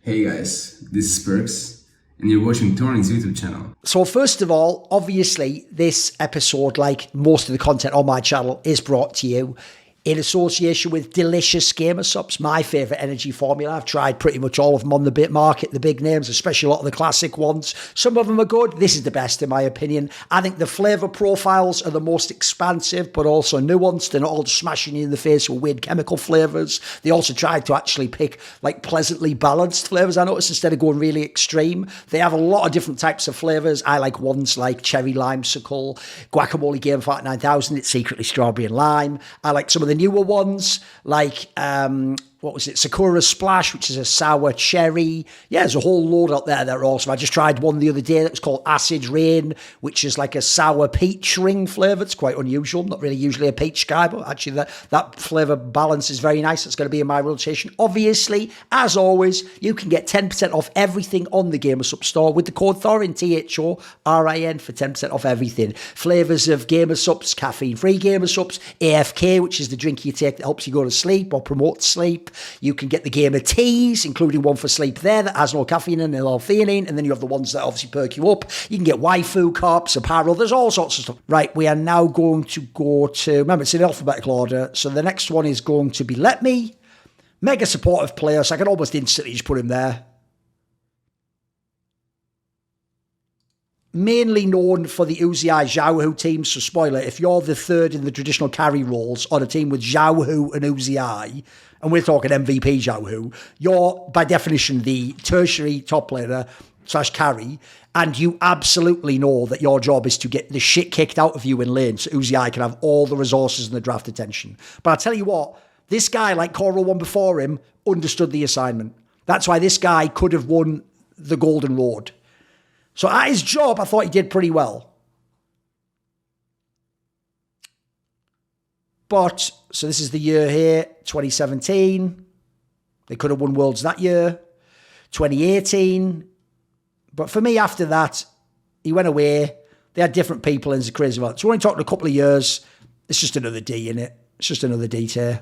Hey guys, this is Perks, and you're watching Thorin's YouTube channel. So first of all, obviously, this episode, like most of the content on my channel, is brought to you in association with delicious gamer subs, my favourite energy formula. I've tried pretty much all of them on the bit market, the big names, especially a lot of the classic ones. Some of them are good. This is the best in my opinion. I think the flavour profiles are the most expansive, but also nuanced. They're not all just smashing you in the face with weird chemical flavours. They also tried to actually pick like pleasantly balanced flavours, I noticed, instead of going really extreme. They have a lot of different types of flavours. I like ones like cherry limesicle, guacamole game fight 9000, it's secretly strawberry and lime. I like some of the newer ones like what was it, Sakura Splash, which is a sour cherry. Yeah, there's a whole load out there that are awesome. I just tried one the other day that was called Acid Rain, which is like a sour peach ring flavour. It's quite unusual, not really usually a peach guy, but actually that flavour balance is very nice. It's going to be in my rotation. Obviously, as always, you can get 10% off everything on the GamerSup store with the code Thorin, THORIN, for 10% off everything. Flavours of GamerSups, caffeine-free GamerSups, AFK, which is the drink you take that helps you go to sleep or promotes sleep. You can get the Gamer Teas, including one for sleep there that has no caffeine and L-theanine, and then you have the ones that obviously perk you up. You can get waifu cups, apparel, there's all sorts of stuff. Right, we are now going to go to, remember it's in alphabetical order, so the next one is going to be Letme, mega supportive player, so I can almost instantly just put him there. Mainly known for the Uzai Xiaohu team, so spoiler, if you're the third in the traditional carry roles on a team with Xiaohu and Uzai, and we're talking MVP Xiaohu, you're by definition the tertiary top laner / carry, and you absolutely know that your job is to get the shit kicked out of you in lane so Uzai can have all the resources and the draft attention. But I'll tell you what, this guy, like Coral one before him, understood the assignment. That's why this guy could have won the Golden Road. So at his job, I thought he did pretty well. But, so this is the year here, 2017. They could have won Worlds that year. 2018. But for me, after that, he went away. They had different people in the crazy about. So we're only talking a couple of years. It's just another D in it. It's just another D tier.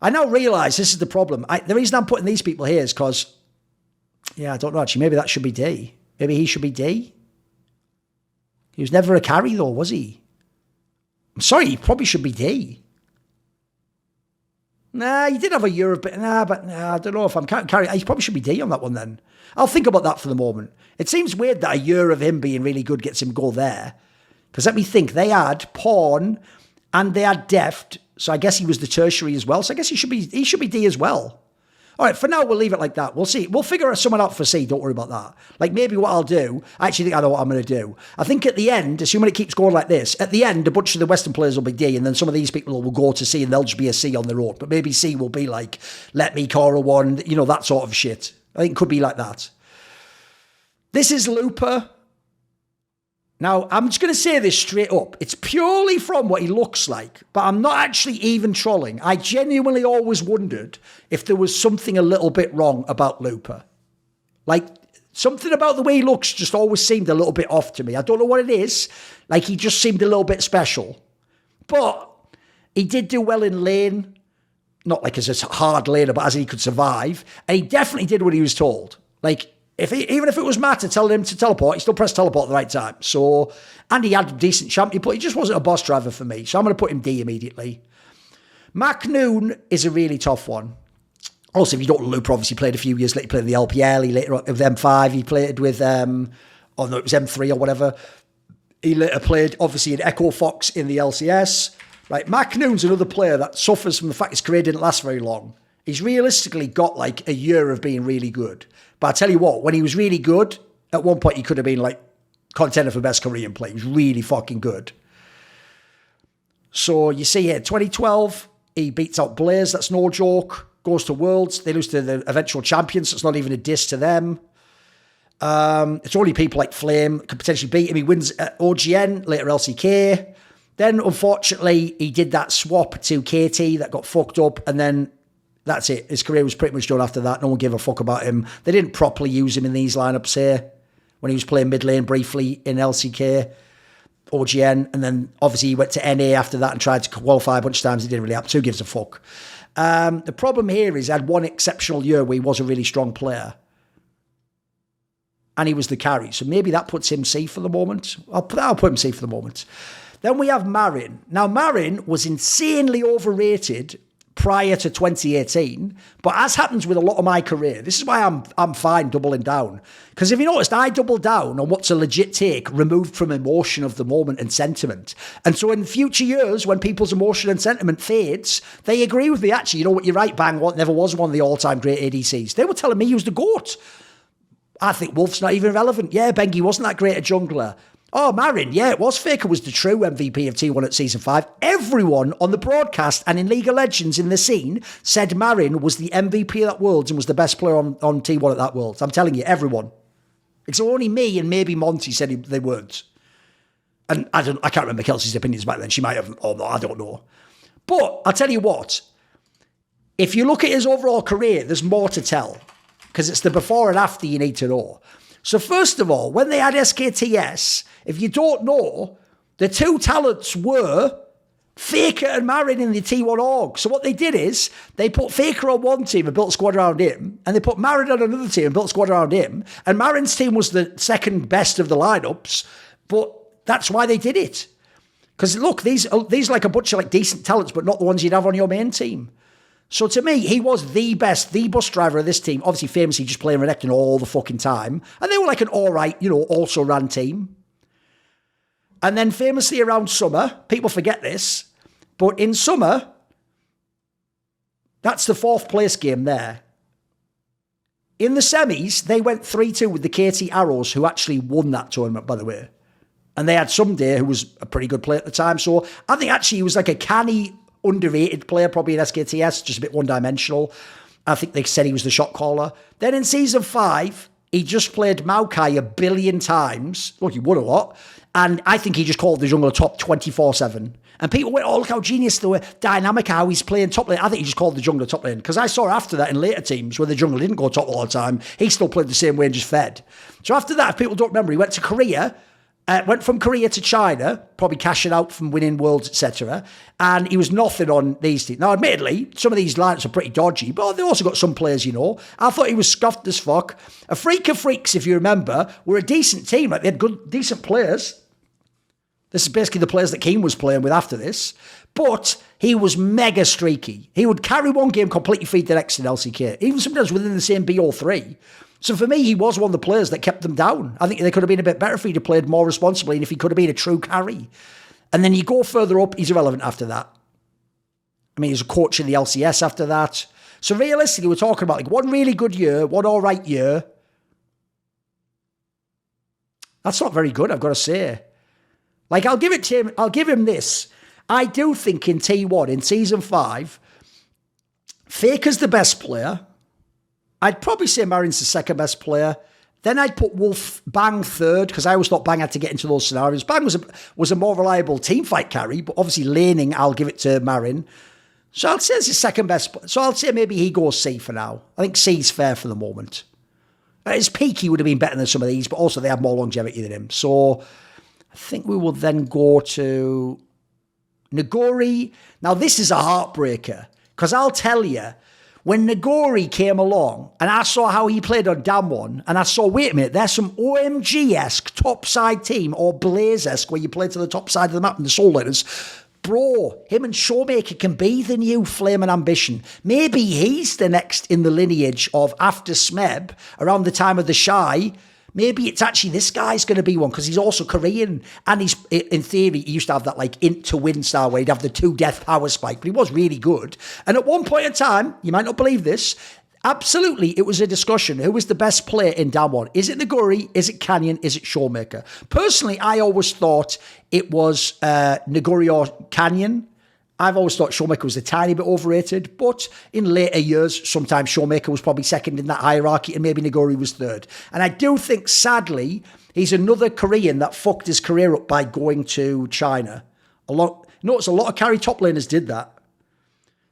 I now realise this is the problem. The reason I'm putting these people here is because, yeah, I don't know actually. Maybe that should be D. Maybe he should be D. He was never a carry though, was he? I'm sorry, he probably should be D. Nah, he did have a year of bit. Nah, I don't know if I'm carry. He probably should be D on that one then. I'll think about that for the moment. It seems weird that a year of him being really good gets him go there. Because let me think, they had Pawn and they had Deft, so I guess he was the tertiary as well. So I guess he should be D as well. All right, for now, we'll leave it like that. We'll see. We'll figure someone out for C. Don't worry about that. Like, maybe what I'll do, I actually think I know what I'm going to do. I think at the end, assuming it keeps going like this, at the end, a bunch of the Western players will be D, and then some of these people will go to C, and they'll just be a C on their own. But maybe C will be like, Letme, Cora 1, you know, that sort of shit. I think it could be like that. This is Looper. Now, I'm just going to say this straight up. It's purely from what he looks like, but I'm not actually even trolling. I genuinely always wondered if there was something a little bit wrong about Looper. Like, something about the way he looks just always seemed a little bit off to me. I don't know what it is. Like, he just seemed a little bit special. But he did do well in lane. Not like as a hard laner, but as he could survive. And he definitely did what he was told. Like, even if it was Matt telling him to teleport, he still pressed teleport at the right time. So, and he had a decent champion, but he just wasn't a boss driver for me. So I'm going to put him D immediately. Macnoon is a really tough one. Also, if you don't know, Looper obviously played a few years later. He played in the LPL. He later with M5. He played with, it was M3 or whatever. He later played, obviously, in Echo Fox in the LCS. Right, Macnoon's another player that suffers from the fact his career didn't last very long. He's realistically got like a year of being really good. But I tell you what, when he was really good, at one point he could have been like contender for best Korean play. He was really fucking good. So you see here, 2012, he beats out Blaze. That's no joke. Goes to Worlds. They lose to the eventual champions. So it's not even a diss to them. It's only people like Flame could potentially beat him. He wins at OGN, later LCK. Then, unfortunately, he did that swap to KT that got fucked up, and then that's it. His career was pretty much done after that. No one gave a fuck about him. They didn't properly use him in these lineups here when he was playing mid lane briefly in LCK, OGN, and then obviously he went to NA after that and tried to qualify a bunch of times. He didn't really happen. Who gives a fuck? The problem here is he had one exceptional year where he was a really strong player. And he was the carry. So maybe that puts him C for the moment. I'll put him C for the moment. Then we have MaRin. Now, MaRin was insanely overrated prior to 2018. But as happens with a lot of my career, this is why I'm fine doubling down. Because if you noticed, I double down on what's a legit take removed from emotion of the moment and sentiment. And so in future years, when people's emotion and sentiment fades, they agree with me. Actually, you know what, you're right, Bang never was one of the all-time great ADCs. They were telling me he was the GOAT. I think Wolf's not even relevant. Yeah, Bengi wasn't that great a jungler. Oh, MaRin, yeah, it was. Faker was the true MVP of T1 at Season 5. Everyone on the broadcast and in League of Legends in the scene said MaRin was the MVP of that Worlds and was the best player on T1 at that Worlds. I'm telling you, everyone. It's only me and maybe Monty said they weren't. And I can't remember Kelsey's opinions back then. She might have, or not, I don't know. But I'll tell you what, if you look at his overall career, there's more to tell. Because it's the before and after you need to know. So first of all, when they had SKTS, if you don't know, the two talents were Faker and MaRin in the T1 org. So what they did is, they put Faker on one team and built a squad around him, and they put MaRin on another team and built a squad around him, and MaRin's team was the second best of the lineups, but that's why they did it. Because look, these are like a bunch of like decent talents, but not the ones you'd have on your main team. So to me, he was the best, the bus driver of this team. Obviously, famously just playing Renekton all the fucking time. And they were like an all right, also ran team. And then famously around summer, people forget this, but in summer, that's the fourth place game there. In the semis, they went 3-2 with the KT Arrows, who actually won that tournament, by the way. And they had Ssumday, who was a pretty good player at the time. So I think actually he was like a canny, underrated player, probably in SKTS, just a bit one-dimensional. I think they said he was the shot caller. Then in Season 5, he just played Maokai 1 billion times. Look, he won a lot. And I think he just called the jungler top 24/7. And people went, oh, look how genius the way, dynamic how he's playing top lane. I think he just called the jungler top lane. Because I saw after that in later teams where the jungler didn't go top all the time, he still played the same way and just fed. So after that, if people don't remember, he went to Korea, went from Korea to China, probably cashing out from winning worlds, etc. And he was nothing on these teams. Now, admittedly, some of these lineups are pretty dodgy, but they also got some players, I thought he was scuffed as fuck. A Freak of Freaks, if you remember, were a decent team. Like, they had good, decent players. This is basically the players that Keane was playing with after this. But he was mega streaky. He would carry one game, completely feed the next in LCK, even sometimes within the same BO3. So for me, he was one of the players that kept them down. I think they could have been a bit better if he'd have played more responsibly and if he could have been a true carry. And then you go further up, he's irrelevant after that. I mean, he's a coach in the LCS after that. So realistically, we're talking about like one really good year, one all right year. That's not very good, I've got to say. Like, I'll give him this. I do think in T1, in Season 5, Faker's the best player. I'd probably say MaRin's the second best player. Then I'd put Bang third, because I always thought Bang had to get into those scenarios. Bang was a more reliable teamfight carry, but obviously laning, I'll give it to MaRin. So I'll say it's his second best. So I'll say maybe he goes C for now. I think C's fair for the moment. At his peak, he would have been better than some of these, but also they have more longevity than him. So I think we will then go to Nuguri. Now, this is a heartbreaker, because I'll tell you, when Nuguri came along and I saw how he played on Damwon, and I saw, wait a minute, there's some OMG-esque topside team or Blaze-esque where you play to the top side of the map in the Soul Letters. Bro, him and Showmaker can be the new Flame and Ambition. Maybe he's the next in the lineage of after Smeb, around the time of TheShy. Maybe it's actually this guy's going to be one, because he's also Korean. And he's, in theory, he used to have that like int to win style where he'd have the 2 death power spike, but he was really good. And at one point in time, you might not believe this, absolutely, it was a discussion. Who was the best player in Damwon? Is it Nuguri? Is it Canyon? Is it Showmaker? Personally, I always thought it was Nuguri or Canyon. I've always thought Showmaker was a tiny bit overrated, but in later years, sometimes Showmaker was probably second in that hierarchy and maybe Nuguri was third. And I do think, sadly, he's another Korean that fucked his career up by going to China. Notice a lot of carry top laners did that.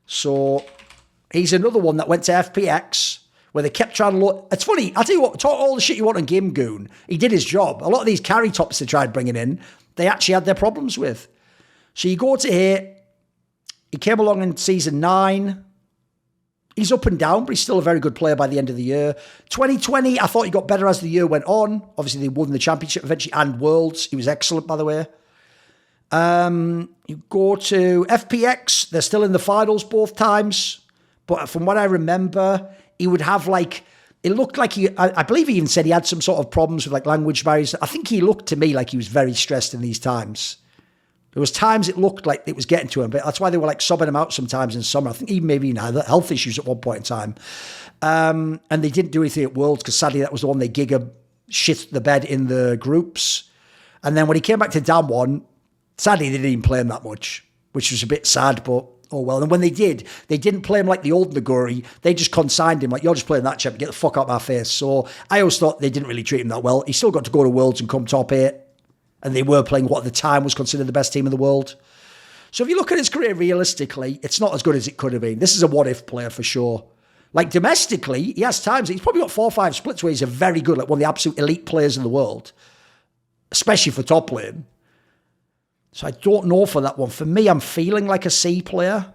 So he's another one that went to FPX, where they kept trying to look. It's funny, I'll tell you what, talk all the shit you want on Game Goon. He did his job. A lot of these carry tops they tried bringing in, they actually had their problems with. So you go to here. He came along in Season 9. He's up and down, but he's still a very good player by the end of the year. 2020, I thought he got better as the year went on. Obviously, they won the championship eventually and Worlds. He was excellent, by the way. You go to FPX, they're still in the finals both times. But from what I remember, he would have like, it looked like I believe he even said he had some sort of problems with like language barriers. I think he looked to me like he was very stressed in these times. There was times it looked like it was getting to him, but that's why they were like subbing him out sometimes in summer. I think even maybe had health issues at one point in time. And they didn't do anything at Worlds because sadly that was the one they Giga shit the bed in the groups. And then when he came back to Damwon, sadly they didn't even play him that much, which was a bit sad, but oh well. And when they didn't play him like the old Nuguri. They just consigned him like, you're just playing that chip, get the fuck out of my face. So I always thought they didn't really treat him that well. He still got to go to Worlds and come top 8. And they were playing what at the time was considered the best team in the world. So if you look at his career realistically, it's not as good as it could have been. This is a what-if player for sure. Like domestically, he has times, he's probably got 4 or 5 splits where he's a very good, like one of the absolute elite players in the world, especially for top lane. So I don't know for that one. For me, I'm feeling like a C player.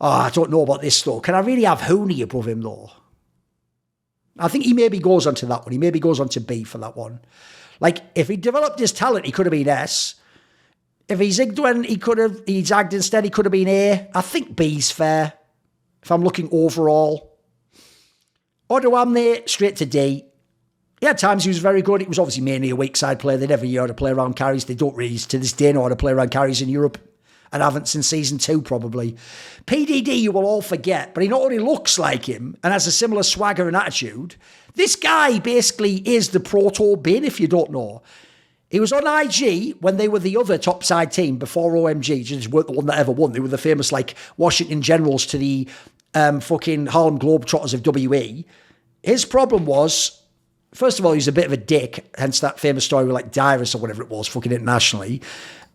Oh, I don't know about this though. Can I really have Hooney above him though? I think he maybe goes on to that one. He maybe goes on to B for that one. Like, if he developed his talent, he could have been S. If he zigged when he zagged instead, he could have been A. I think B's fair, if I'm looking overall. Oddeam there, straight to D. Yeah, at times he was very good. It was obviously mainly a weak side player. They never knew how to play around carries. They don't really, to this day, know how to play around carries in Europe. And haven't since season 2, probably. PDD, you will all forget, but he not only looks like him and has a similar swagger and attitude, this guy basically is the proto Bin, if you don't know. He was on IG when they were the other top side team before OMG, just weren't the one that ever won. They were the famous, like, Washington Generals to the fucking Harlem Globetrotters of WE. His problem was, first of all, he was a bit of a dick, hence that famous story with, like, Dyrus or whatever it was, fucking internationally.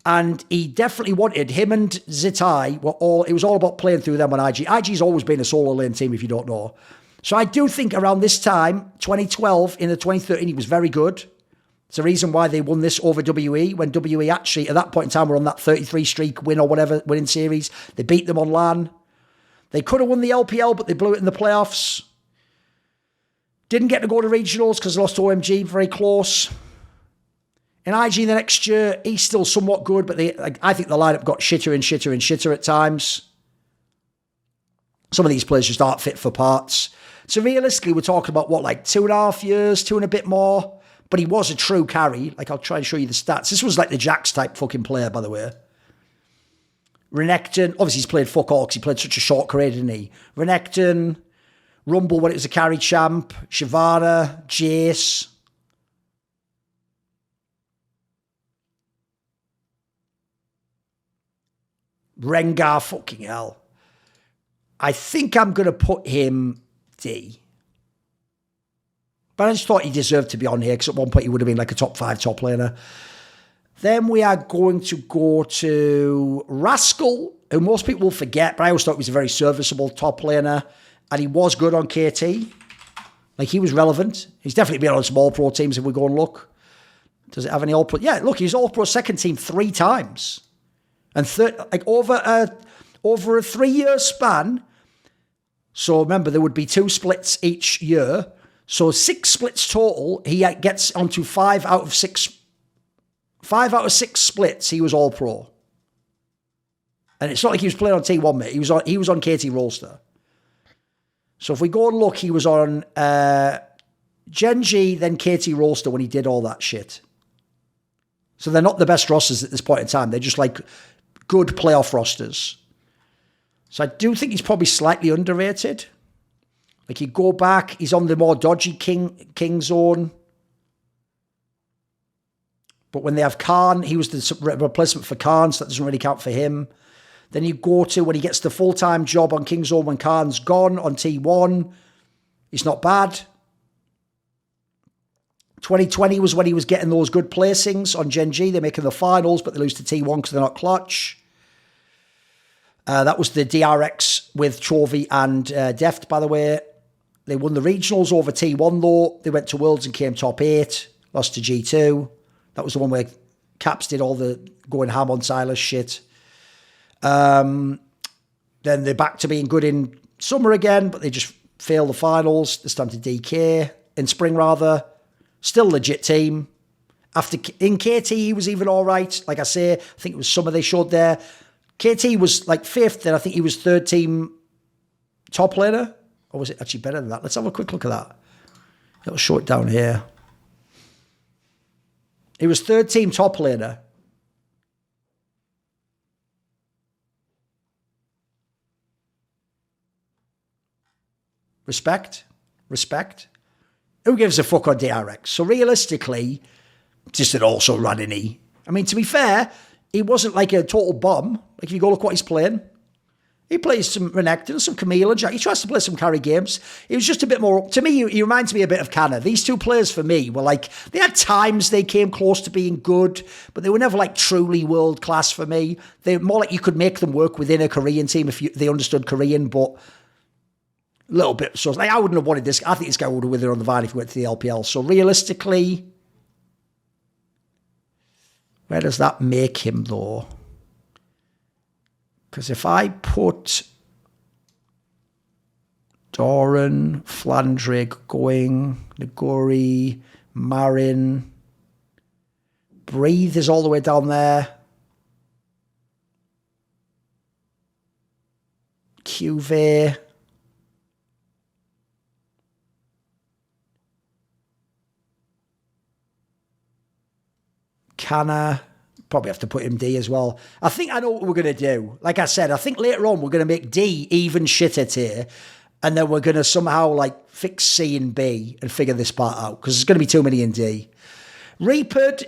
And he definitely wanted, him and Zitai it was all about playing through them on IG. IG's always been a solo lane team, if you don't know. So I do think around this time, 2012, in the 2013, he was very good. It's the reason why they won this over WE, when WE actually, at that point in time, were on that 33 streak win or whatever, winning series. They beat them on LAN. They could have won the LPL, but they blew it in the playoffs. Didn't get to go to regionals because they lost to OMG, very close. In IG the next year, he's still somewhat good, but I think the lineup got shitter and shitter and shitter at times. Some of these players just aren't fit for parts. So realistically, we're talking about, what, like 2.5 years, 2 and a bit more? But he was a true carry. Like, I'll try and show you the stats. This was like the Jax type fucking player, by the way. Renekton, obviously he's played fuck all because he played such a short career, didn't he? Renekton, Rumble when it was a carry champ, Shyvana, Jace. Rengar, fucking hell. I think I'm going to put him D. But I just thought he deserved to be on here because at one point he would have been like a top 5 top laner. Then we are going to go to Rascal, who most people will forget, but I always thought he was a very serviceable top laner. And he was good on KT. Like, he was relevant. He's definitely been on some All-Pro teams if we go and look. Does it have any All-Pro? Yeah, look, he's All-Pro second team 3 times. And over a 3-year span. So remember, there would be 2 splits each year. So 6 splits total. He gets onto 5 out of 6. 5 out of 6 splits, he was all pro. And it's not like he was playing on T1, mate. He was on KT Rollster. So if we go and look, he was on Genji, then KT Rollster when he did all that shit. So they're not the best rosters at this point in time. They're just like good playoff rosters. So I do think he's probably slightly underrated. Like, you go back, he's on the more dodgy King zone. But when they have Khan, he was the replacement for Khan, so that doesn't really count for him. Then you go to when he gets the full-time job on King Zone when Khan's gone on T1. He's not bad. 2020 was when he was getting those good placings on Gen G. They're making the finals, but they lose to T1 because they're not clutch. That was the DRX with Chovy and Deft, by the way. They won the regionals over T1, though. They went to Worlds and came top 8. Lost to G2. That was the one where Caps did all the going ham on Silas shit. Then they're back to being good in Summer again, but they just failed the finals. This time to DK. In spring, rather. Still legit team. In KT, he was even all right. Like I say, I think it was Summer they showed there. KT was like 5th, and I think he was 3rd team top laner. Or was it actually better than that? Let's have a quick look at that. It'll show it down here. He was 3rd team top laner. Respect. Who gives a fuck on DRX? So realistically, just an also running. I mean, to be fair, he wasn't like a total bomb. Like if you go look what he's playing. He plays some Renekton, some Camille, Jack. He tries to play some carry games. He was just a bit more... To me, he reminds me a bit of Canna. These two players, for me, were like... They had times they came close to being good, but they were never like truly world-class for me. They're more like you could make them work within a Korean team if they understood Korean, but... A little bit... So like, I wouldn't have wanted this... I think this guy would have withered on the vine if he went to the LPL. So realistically... Where does that make him, though? Because if I put Thorin, Flandrig going, Nuguri, MaRin, Breathe is all the way down there. QV. Canna. Probably have to put him D as well. I think I know what we're going to do. Like I said, I think later on we're going to make D even shitter tier. And then we're going to somehow like fix C and B and figure this part out. Because there's going to be too many in D. Reapered.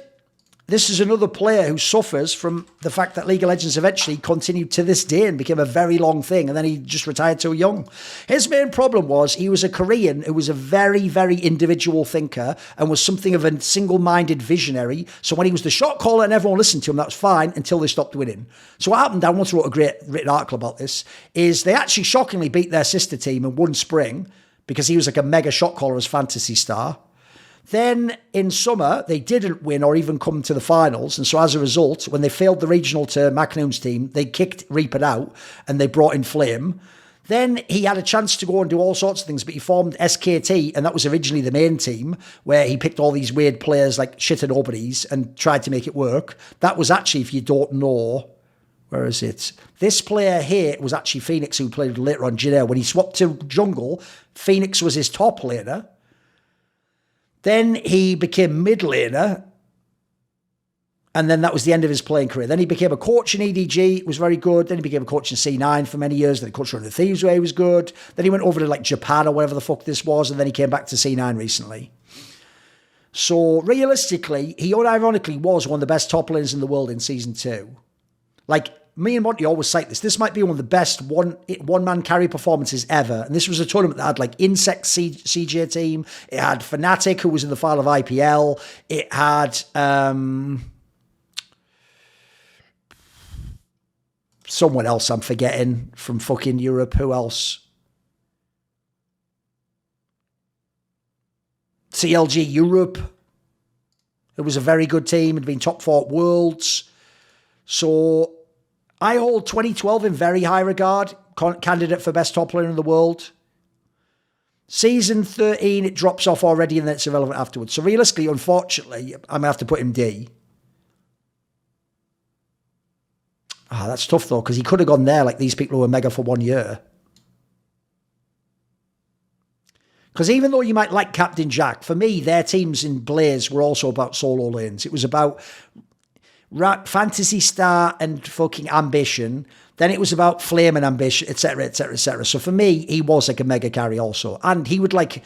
This is another player who suffers from the fact that League of Legends eventually continued to this day and became a very long thing, and then he just retired too young. His main problem was he was a Korean who was a very, very individual thinker and was something of a single-minded visionary. So when he was the shot caller and everyone listened to him, that was fine until they stopped winning. So what happened, I once wrote a great written article about this, is they actually shockingly beat their sister team and won Spring because he was like a mega shot caller as Fantasy Star. Then in summer, they didn't win or even come to the finals. And so as a result, when they failed the regional to McNoon's team, they kicked Reapered out and they brought in Flame. Then he had a chance to go and do all sorts of things, but he formed SKT, and that was originally the main team, where he picked all these weird players like shit and nobodies and tried to make it work. That was actually, if you don't know, where is it? This player here was actually Phoenix, who played later on Jin Air. When he swapped to jungle, Phoenix was his top laner. Then he became mid laner, and then that was the end of his playing career. Then he became a coach in EDG, was very good. Then he became a coach in C9 for many years. Then he coached Run the Thieves, where he was good. Then he went over to like Japan or whatever the fuck this was, and then he came back to C9 recently. So realistically, he unironically was one of the best top laners in the world in Season 2. Like, me and Monty always cite this. This might be one of the best one-man carry performances ever. And this was a tournament that had like Insect CJ team. It had Fnatic, who was in the final of IPL. It had someone else I'm forgetting from fucking Europe. Who else? CLG Europe. It was a very good team. It had been top 4 at Worlds. So I hold 2012 in very high regard, candidate for best top laner in the world. Season 13, it drops off already and then it's irrelevant afterwards. So realistically, unfortunately, I'm going to have to put him D. That's tough though, because he could have gone there like these people who were mega for 1 year. Because even though you might like Captain Jack, for me, their teams in Blaze were also about solo lanes. It was about Fantasy Star and fucking Ambition. Then it was about Flame and Ambition, etc., etc., etc. So for me, he was like a mega carry also. And he would like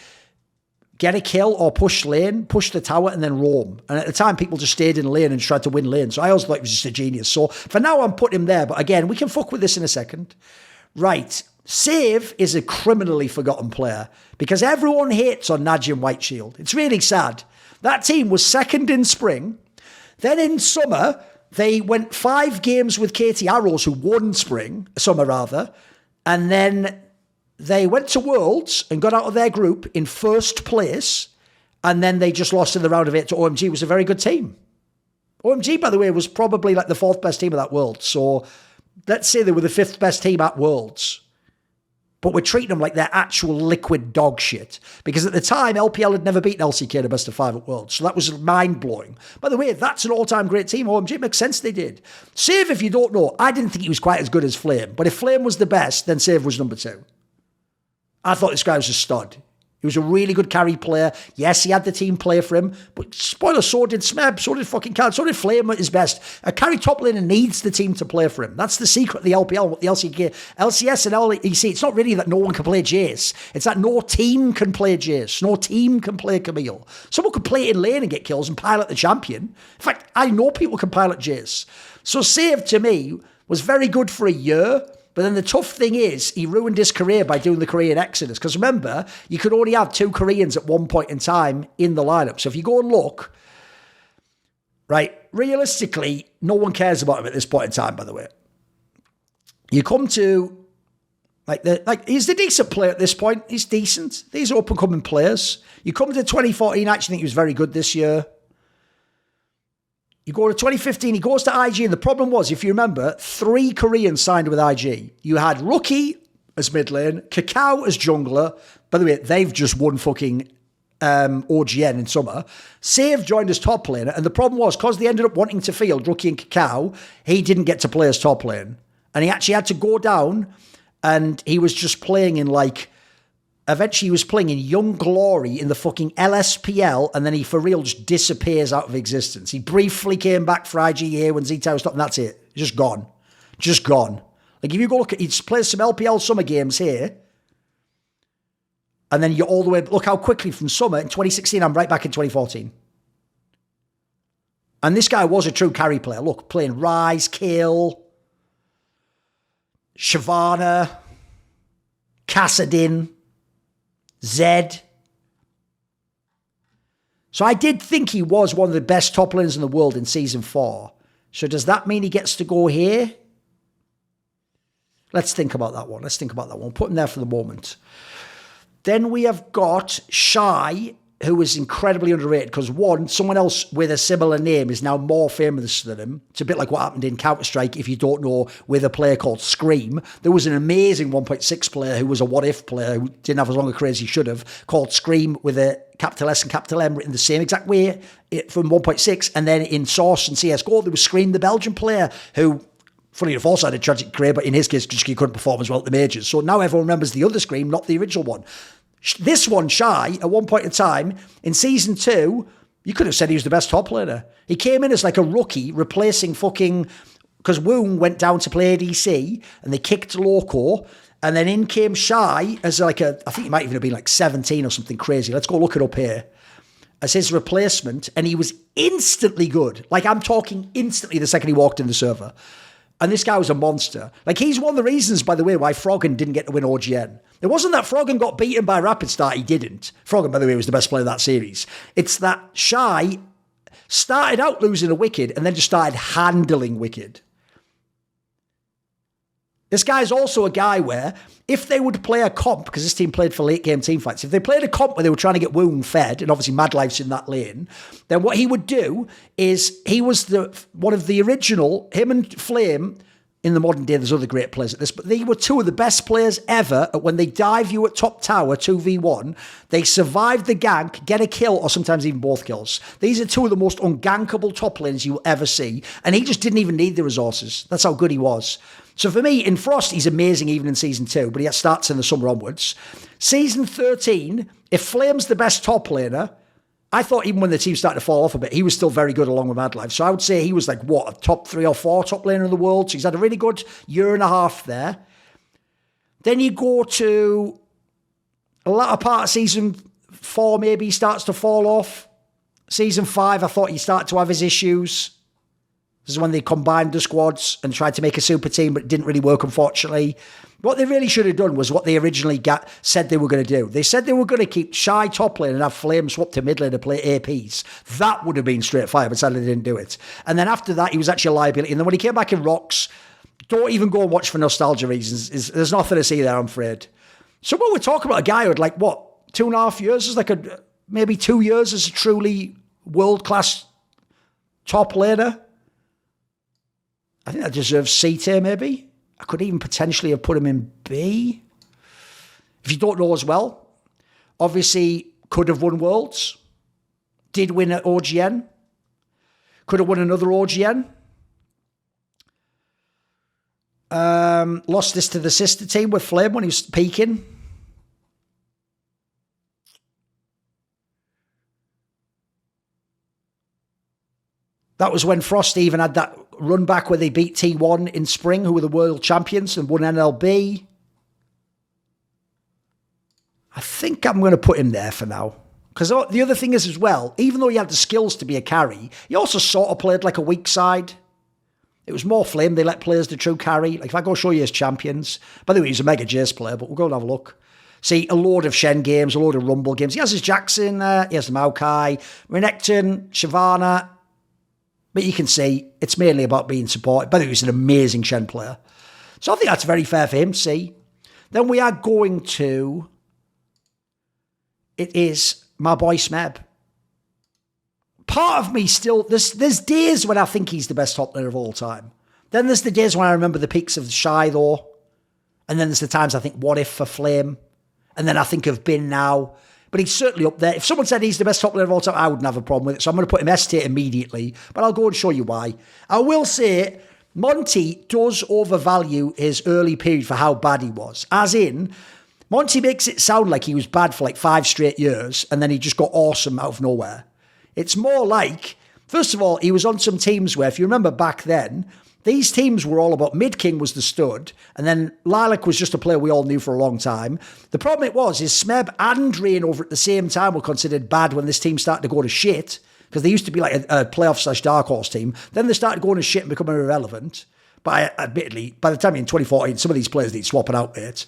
get a kill or push lane, push the tower, and then roam. And at the time, people just stayed in lane and tried to win lane. So I always thought he was just a genius. So for now, I'm putting him there. But again, we can fuck with this in a second. Right. Save is a criminally forgotten player because everyone hates on Najim White Shield. It's really sad. That team was second in spring. Then in summer, they went 5 games with KT Arrows, who won summer rather. And then they went to Worlds and got out of their group in first place. And then they just lost in the round of 8 to OMG. It was a very good team. OMG, by the way, was probably like the 4th best team of that World. So let's say they were the 5th best team at Worlds. but we're treating them like they're actual liquid dog shit. Because at the time, LPL had never beaten LCK in a best of 5 at Worlds. So that was mind-blowing. By the way, that's an all-time great team. OMG, it makes sense they did. SoaZ, if you don't know, I didn't think he was quite as good as Flame. But if Flame was the best, then SoaZ was number 2. I thought this guy was a stud. He was a really good carry player. Yes, he had the team play for him. But spoiler, so did Smeb, so did fucking Card, so did Flame at his best. A carry top laner needs the team to play for him. That's the secret of the LPL, what the LCK, LCS and LEC. It's not really that no one can play Jace. It's that no team can play Jace. No team can play Camille. Someone could play in lane and get kills and pilot the champion. In fact, I know people can pilot Jace. So SoaZ, to me, was very good for a year. But then the tough thing is, he ruined his career by doing the Korean Exodus. Because remember, you could only have 2 Koreans at one point in time in the lineup. So if you go and look, right, realistically, no one cares about him at this point in time, by the way. You come to, he's the decent player at this point. He's decent. These are up-and-coming players. You come to 2014, I actually think he was very good this year. You go to 2015, he goes to IG, and the problem was, if you remember, 3 Koreans signed with IG. You had Rookie as mid lane, Kakao as jungler. By the way, they've just won fucking OGN in summer. SoaZ joined as top laner, and the problem was, because they ended up wanting to field Rookie and Kakao, he didn't get to play as top lane. And he actually had to go down, and he was just playing in eventually he was playing in Young Glory in the fucking LSPL, and then he for real just disappears out of existence. He briefly came back for IG here when Z Tower stopped, and that's it. Just gone. Just gone. Like, if you go look at, he plays some LPL summer games here, and then you're all the way, look how quickly from summer in 2016, I'm right back in 2014. And this guy was a true carry player. Look, playing Rise, Kill, Shyvana, Kassadin, Zed. So I did think he was one of the best top laners in the world in Season 4. So does that mean he gets to go here? Let's think about that one. Put him there for the moment. Then we have got Shai, who is incredibly underrated because, one, someone else with a similar name is now more famous than him. It's a bit like what happened in Counter-Strike, if you don't know, with a player called Scream. There was an amazing 1.6 player who was a what-if player who didn't have as long a career as he should have, called Scream with a capital S and capital M written the same exact way from 1.6. And then in SoaZ and CSGO, there was Scream, the Belgian player, who, funny enough, also had a tragic career, but in his case, just he couldn't perform as well at the majors. So now everyone remembers the other Scream, not the original one. This one, Shai, at one point in time, in Season 2, you could have said he was the best top laner. He came in as like a rookie, replacing fucking, because Woong went down to play ADC, and they kicked Loco, and then in came Shai as I think he might even have been like 17 or something crazy. Let's go look it up here. As his replacement, and he was instantly good. Like, I'm talking instantly the second he walked in the server. And this guy was a monster. Like, he's one of the reasons, by the way, why Froggen didn't get to win OGN. It wasn't that Froggen got beaten by Rapid Start. He didn't. Froggen, by the way, was the best player of that series. It's that Shai started out losing a Wicked and then just started handling Wicked. This guy's also a guy where, if they would play a comp, because this team played for late game team fights, if they played a comp where they were trying to get Woong fed, and obviously Mad Life's in that lane, then what he would do is, he was one of the original, him and Flame, in the modern day, there's other great players at this, but they were 2 of the best players ever at when they dive you at top tower, 2v1, they survive the gank, get a kill, or sometimes even both kills. These are 2 of the most ungankable top lanes you will ever see, and he just didn't even need the resources. That's how good he was. So for me, in Frost, he's amazing even in Season 2, but he starts in the summer onwards. Season 13, if Flame's the best top laner, I thought even when the team started to fall off a bit, he was still very good along with Mad Life. So I would say he was like, a top 3 or 4 top laner in the world. So he's had a really good year and a half there. Then you go to a latter part of Season 4, maybe he starts to fall off. Season 5, I thought he started to have his issues. This is when they combined the squads and tried to make a super team, but it didn't really work, unfortunately. What they really should have done was what they originally said they were going to do. They said they were going to keep Shai top lane and have Flame swap to mid lane to play APs. That would have been straight fire, but sadly they didn't do it. And then after that, he was actually a liability. And then when he came back in Rocks, don't even go and watch for nostalgia reasons. There's nothing to see there, I'm afraid. So what we're talking about, a guy who had 2.5 years, is maybe 2 years as a truly world-class top laner. I think that deserves C tier, maybe. I could even potentially have put him in B. If you don't know as well, obviously could have won Worlds. Did win at OGN. Could have won another OGN. Lost this to the sister team with Flame when he was peaking. That was when Frost even had that run back where they beat T1 in spring, who were the world champions, and won NLB. I think I'm going to put him there for now. Because the other thing is as well, even though he had the skills to be a carry, he also sort of played like a weak side. It was more Flame. They let players the true carry. Like if I go show you his champions. By the way, he's a Mega Jace player, but we'll go and have a look. See, a load of Shen games, a load of Rumble games. He has his Jackson, he has the Maokai, Renekton, Shyvana. But you can see it's mainly about being supported. By the way, he's an amazing Shen player. So I think that's very fair for him to see. Then we are going to... It is my boy Smeb. Part of me still... There's days when I think he's the best top laner of all time. Then there's the days when I remember the peaks of Shai, though. And then there's the times I think, what if for Flame? And then I think of Bin now. But he's certainly up there. If someone said he's the best top laner of all time, I wouldn't have a problem with it. So I'm going to put him S tier immediately. But I'll go and show you why. I will say, Monty does overvalue his early period for how bad he was. As in, Monty makes it sound like he was bad for like 5 straight years. And then he just got awesome out of nowhere. It's more like, first of all, he was on some teams where, if you remember back then, these teams were all about Mid-King was the stud, and then Lilac was just a player we all knew for a long time. The problem it was, is Smeb and Rain over at the same time were considered bad when this team started to go to shit, because they used to be like a playoff/dark horse team. Then they started going to shit and becoming irrelevant. But admittedly, by the time in 2014, some of these players need swapping out, mate.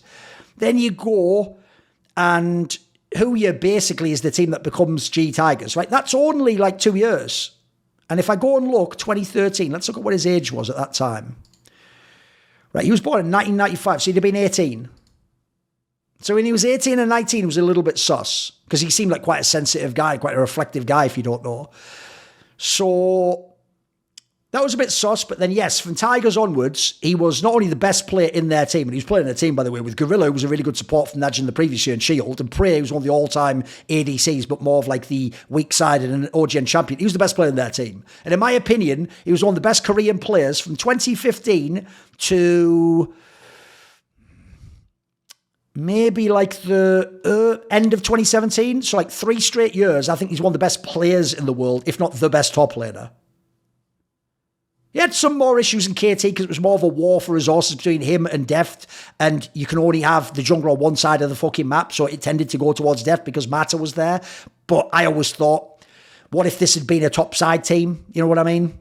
Then you go, and Huya basically is the team that becomes G Tigers, right? That's only like 2 years. And if I go and look, 2013, let's look at what his age was at that time. Right, he was born in 1995, so he'd have been 18. So when he was 18 and 19, he was a little bit sus, because he seemed like quite a sensitive guy, quite a reflective guy, if you don't know. So that was a bit sus, but then yes, from Tigers onwards, he was not only the best player in their team, and he was playing in a team, by the way, with Gorilla, who was a really good support from Najin the previous year in Shield, and Prey, who was one of the all-time ADCs, but more of like the weak-sided and OGN champion. He was the best player in their team. And in my opinion, he was one of the best Korean players from 2015 to maybe like the end of 2017. So like 3 straight years, I think he's one of the best players in the world, if not the best top laner. He had some more issues in KT because it was more of a war for resources between him and Deft, and you can only have the jungler on one side of the fucking map, so it tended to go towards Deft because Mata was there. But I always thought, what if this had been a top side team? You know what I mean?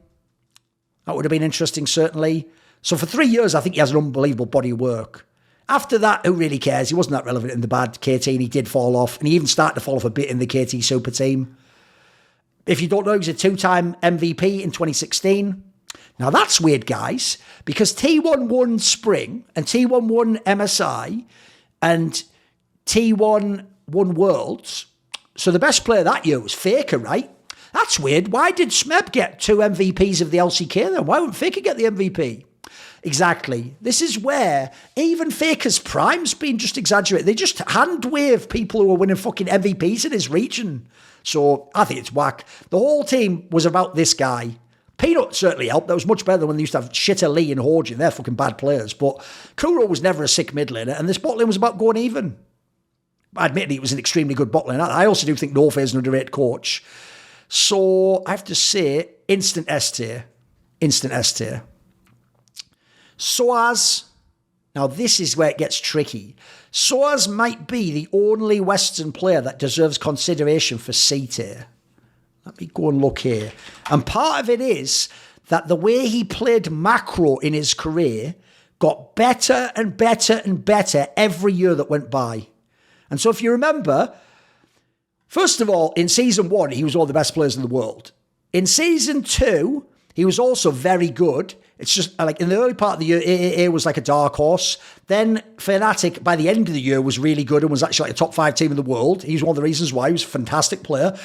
That would have been interesting, certainly. So for 3 years, I think he has an unbelievable body of work. After that, who really cares? He wasn't that relevant in the bad KT, and he did fall off, and he even started to fall off a bit in the KT super team. If you don't know, he was a 2-time MVP in 2016. Now that's weird, guys, because T1 won Spring and T1 won MSI and T1 won Worlds. So the best player that year was Faker, right? That's weird. Why did Smeb get 2 MVPs of the LCK then? Why wouldn't Faker get the MVP? Exactly. This is where even Faker's prime's been just exaggerated. They just hand-wave people who are winning fucking MVPs in his region. So I think it's whack. The whole team was about this guy. Peanut certainly helped. That was much better than when they used to have Shitter, Lee and Horjin. They're fucking bad players. But Kuro was never a sick mid laner, and this bot lane was about going even. Admittedly, it was an extremely good bot lane. I also do think Norfair is an underrated coach. So I have to say, instant S tier. Instant S tier. SoaZ. Now this is where it gets tricky. SoaZ might be the only Western player that deserves consideration for C tier. Let me go and look here. And part of it is that the way he played macro in his career got better and better and better every year that went by. And so if you remember, first of all, in Season 1, he was one of the best players in the world. In Season 2, he was also very good. It's just like in the early part of the year, AAA was like a dark horse. Then Fnatic, by the end of the year, was really good and was actually like a top 5 team in the world. He was one of the reasons why. He was a fantastic player.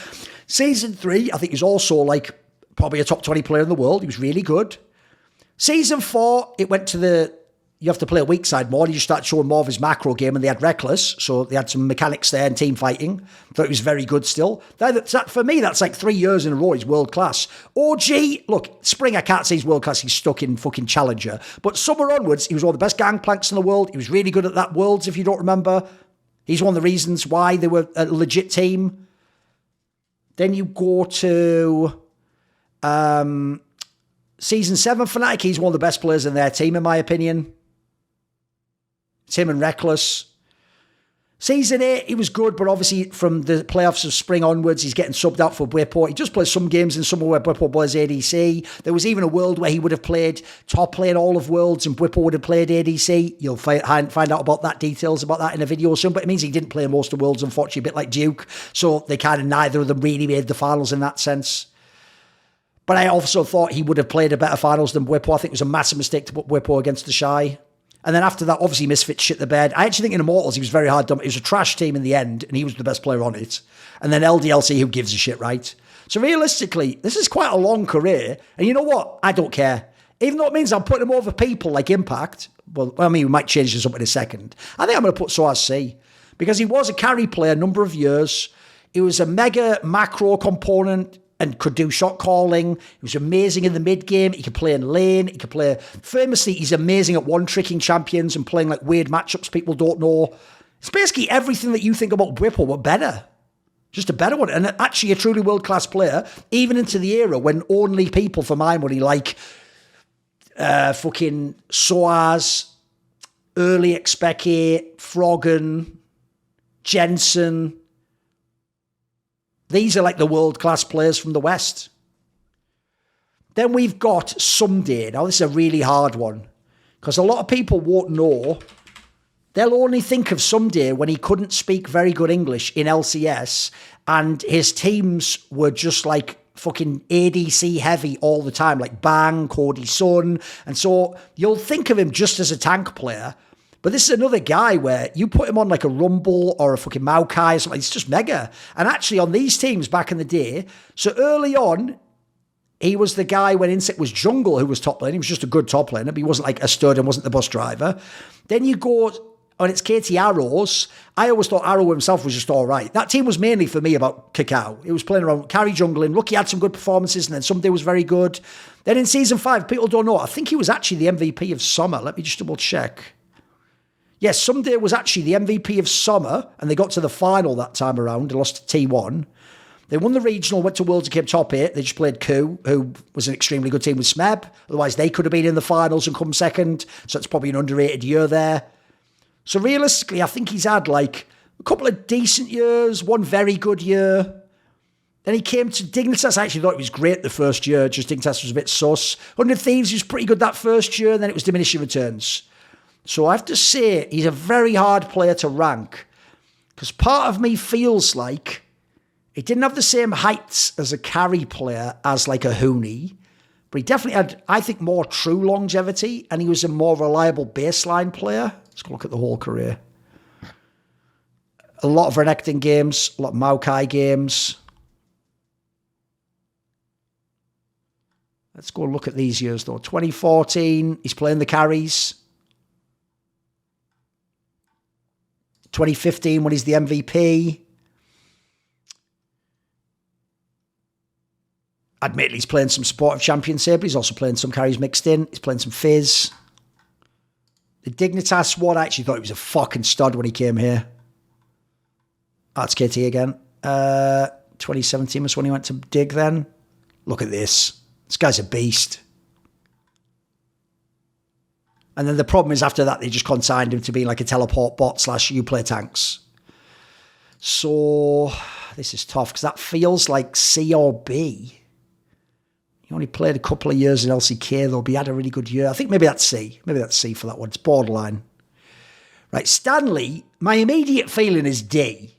Season 3, I think he's also like probably a top 20 player in the world. He was really good. Season 4, it went to the you have to play a weak side more. You start showing more of his macro game, and they had Reckless, so they had some mechanics there and team fighting. Thought it was very good still. For me, that's like 3 years in a row. He's world class. OG, look, Spring, I can't say he's world class. He's stuck in fucking Challenger. But summer onwards, he was one of the best gangplanks in the world. He was really good at that Worlds, if you don't remember. He's one of the reasons why they were a legit team. Then you go to Season 7 Fnatic. He's one of the best players in their team, in my opinion. It's him and Reckless. Season 8, he was good, but obviously from the playoffs of spring onwards, he's getting subbed out for Bwipo. He just plays some games in summer where Bwipo plays ADC. There was even a world where he would have played top lane all of Worlds and Bwipo would have played ADC. You'll find out about that, details about that in a video soon, but it means he didn't play most of Worlds, unfortunately, a bit like Duke. So they kind of, neither of them really made the finals in that sense. But I also thought he would have played a better finals than Bwipo. I think it was a massive mistake to put Bwipo against TheShy. And then after that, obviously, Misfits shit the bed. I actually think in Immortals, he was very hard done. It was a trash team in the end, and he was the best player on it. And then LDLC, who gives a shit, right? So realistically, this is quite a long career. And you know what? I don't care. Even though it means I'm putting him over people like Impact. Well, I mean, we might change this up in a second. I think I'm going to put SoaZ, because he was a carry player a number of years. He was a mega macro component and could do shot calling. He was amazing in the mid game. He could play in lane. He could play, famously, he's amazing at one-tricking champions and playing like weird matchups people don't know. It's basically everything that you think about Bwipo, but better. Just a better one. And actually a truly world-class player, even into the era when only people, for my money, like fucking SoaZ, early Expeke, Froggen, Jensen. These are like the world-class players from the West. Then we've got Ssumday. Now, this is a really hard one, because a lot of people won't know. They'll only think of Ssumday when he couldn't speak very good English in LCS, and his teams were just like fucking ADC heavy all the time, like Bang, Cody Sun. And so you'll think of him just as a tank player. But this is another guy where you put him on like a Rumble or a fucking Maokai or something, it's just mega. And actually on these teams back in the day, so early on, he was the guy when Insect was jungle who was top lane. He was just a good top laner, but he wasn't like a stud and wasn't the bus driver. Then you go, when it's KT Arrows, I always thought Arrow himself was just all right. That team was mainly for me about Cacao. It was playing around, carry jungling. Rookie had some good performances, and then Ssumday was very good. Then in Season 5, people don't know, I think he was actually the MVP of Summer. Let me just double check. Yes, Ssumday was actually the MVP of Summer, and they got to the final that time around. They lost to T1. They won the regional, went to Worlds and came top 8. They just played Coup, who was an extremely good team with Smeb. Otherwise, they could have been in the finals and come second. So it's probably an underrated year there. So realistically, I think he's had like a couple of decent years, one very good year. Then he came to Dignitas. I actually thought he was great the first year. Just Dignitas was a bit sus. 100 Thieves, he was pretty good that first year. And then it was diminishing returns. So I have to say, he's a very hard player to rank, because part of me feels like he didn't have the same heights as a carry player as like a Huni, but he definitely had, I think, more true longevity, and he was a more reliable baseline player. Let's go look at the whole career. A lot of Renekton games, a lot of Maokai games. Let's go look at these years though. 2014, he's playing the carries. 2015 when he's the MVP. Admittedly, he's playing some supportive champions here, but he's also playing some carries mixed in. He's playing some Fizz. The Dignitas one, I actually thought he was a fucking stud when he came here. That's KT again. 2017 was when he went to Dig then. Look at this. This guy's a beast. And then the problem is after that, they just consigned him to being like a teleport bot / you play tanks. So this is tough, because that feels like C or B. He only played a couple of years in LCK though, but he had a really good year. I think maybe that's C. Maybe that's C for that one. It's borderline. Right, Stanley, my immediate feeling is D.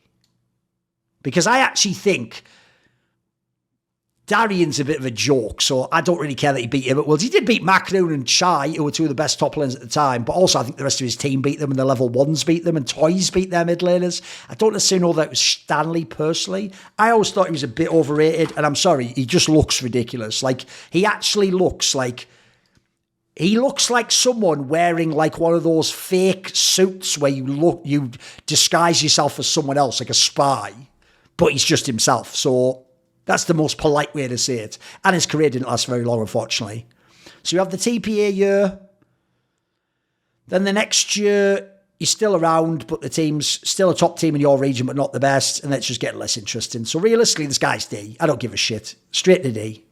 Because I actually think Darian's a bit of a joke, so I don't really care that he beat him at Worlds. He did beat Macnoon and Shai, who were two of the best top laners at the time, but also I think the rest of his team beat them, and the level 1s beat them, and Toys beat their mid laners. I don't necessarily know that it was Stanley personally. I always thought he was a bit overrated, and I'm sorry, he just looks ridiculous. Like, he actually looks like He looks like someone wearing like one of those fake suits where you disguise yourself as someone else, like a spy, but he's just himself. So that's the most polite way to say it. And his career didn't last very long, unfortunately. So you have the TPA year. Then the next year, he's still around, but the team's still a top team in your region, but not the best. And that's just getting less interesting. So realistically, this guy's D. I don't give a shit. Straight to D.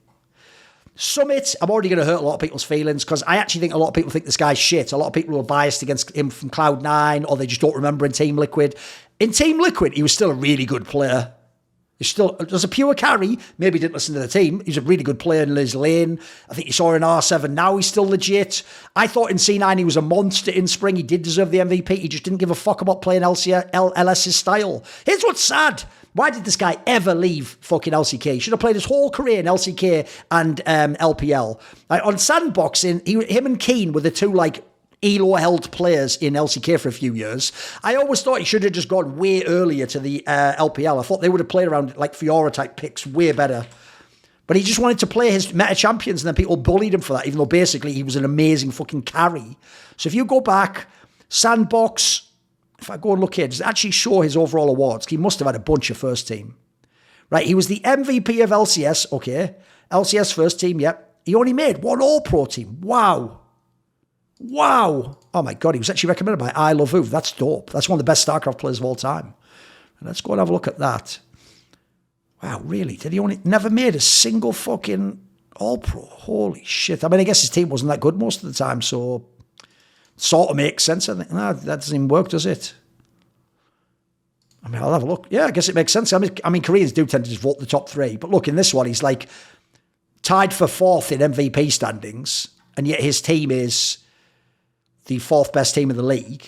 Summit, I'm already going to hurt a lot of people's feelings because I actually think a lot of people think this guy's shit. A lot of people are biased against him from Cloud9 or they just don't remember in Team Liquid. In Team Liquid, he was still a really good player. There's a pure carry. Maybe he didn't listen to the team. He's a really good player in his lane. I think you saw in R7. Now he's still legit. I thought in C9 he was a monster in spring. He did deserve the MVP. He just didn't give a fuck about playing LS's style. Here's what's sad. Why did this guy ever leave fucking LCK? He should have played his whole career in LCK and LPL. Like, on Sandboxing, him and Keen were the two like ELO-held players in LCK for a few years. I always thought he should have just gone way earlier to the LPL. I thought they would have played around like Fiora-type picks way better. But he just wanted to play his meta champions and then people bullied him for that, even though basically he was an amazing fucking carry. So if you go back, Sandbox, if I go and look here, does it actually show his overall awards? He must have had a bunch of first team. Right, he was the MVP of LCS, okay. LCS first team, yep. He only made one All-Pro team. Wow. Oh my God, he was actually recommended by I Love Uv. That's dope. That's one of the best StarCraft players of all time. And let's go and have a look at that. Wow, really? Did he never made a single fucking All-Pro? Holy shit. I mean, I guess his team wasn't that good most of the time, so sort of makes sense. I think, no, that doesn't even work, does it? I mean, I'll have a look. Yeah, I guess it makes sense. I mean, Koreans do tend to just vote the top three. But look, in this one, he's like tied for fourth in MVP standings, and yet his team is the fourth best team in the league.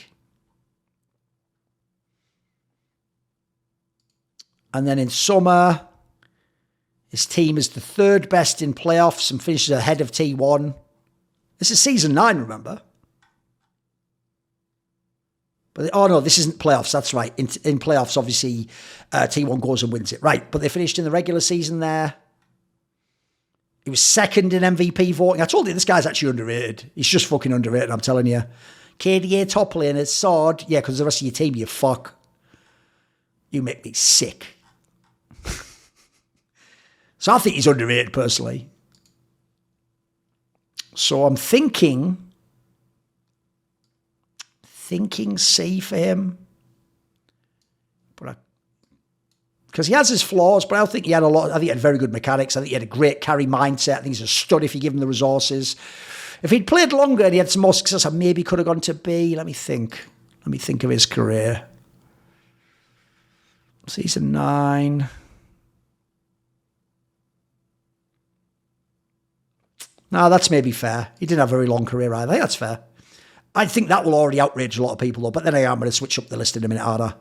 And then in summer, his team is the third best in playoffs and finishes ahead of T1. This is season 9, remember? But oh no, this isn't playoffs. That's right. In playoffs, obviously, T1 goes and wins it. Right, but they finished in the regular season there. He was second in MVP voting. I told you, this guy's actually underrated. He's just fucking underrated, I'm telling you. KDA top laner, SoaZ. Yeah, because the rest of your team, you fuck. You make me sick. So I think he's underrated, personally. So I'm thinking C for him. Because he has his flaws, but I think he had I think he had very good mechanics. I think he had a great carry mindset. I think he's a stud if you give him the resources. If he'd played longer and he had some more success, I maybe could have gone to B. Let me think of his career. Season 9. No, that's maybe fair. He didn't have a very long career either. I think that's fair. I think that will already outrage a lot of people, though. But then I'm going to switch up the list in a minute, harder.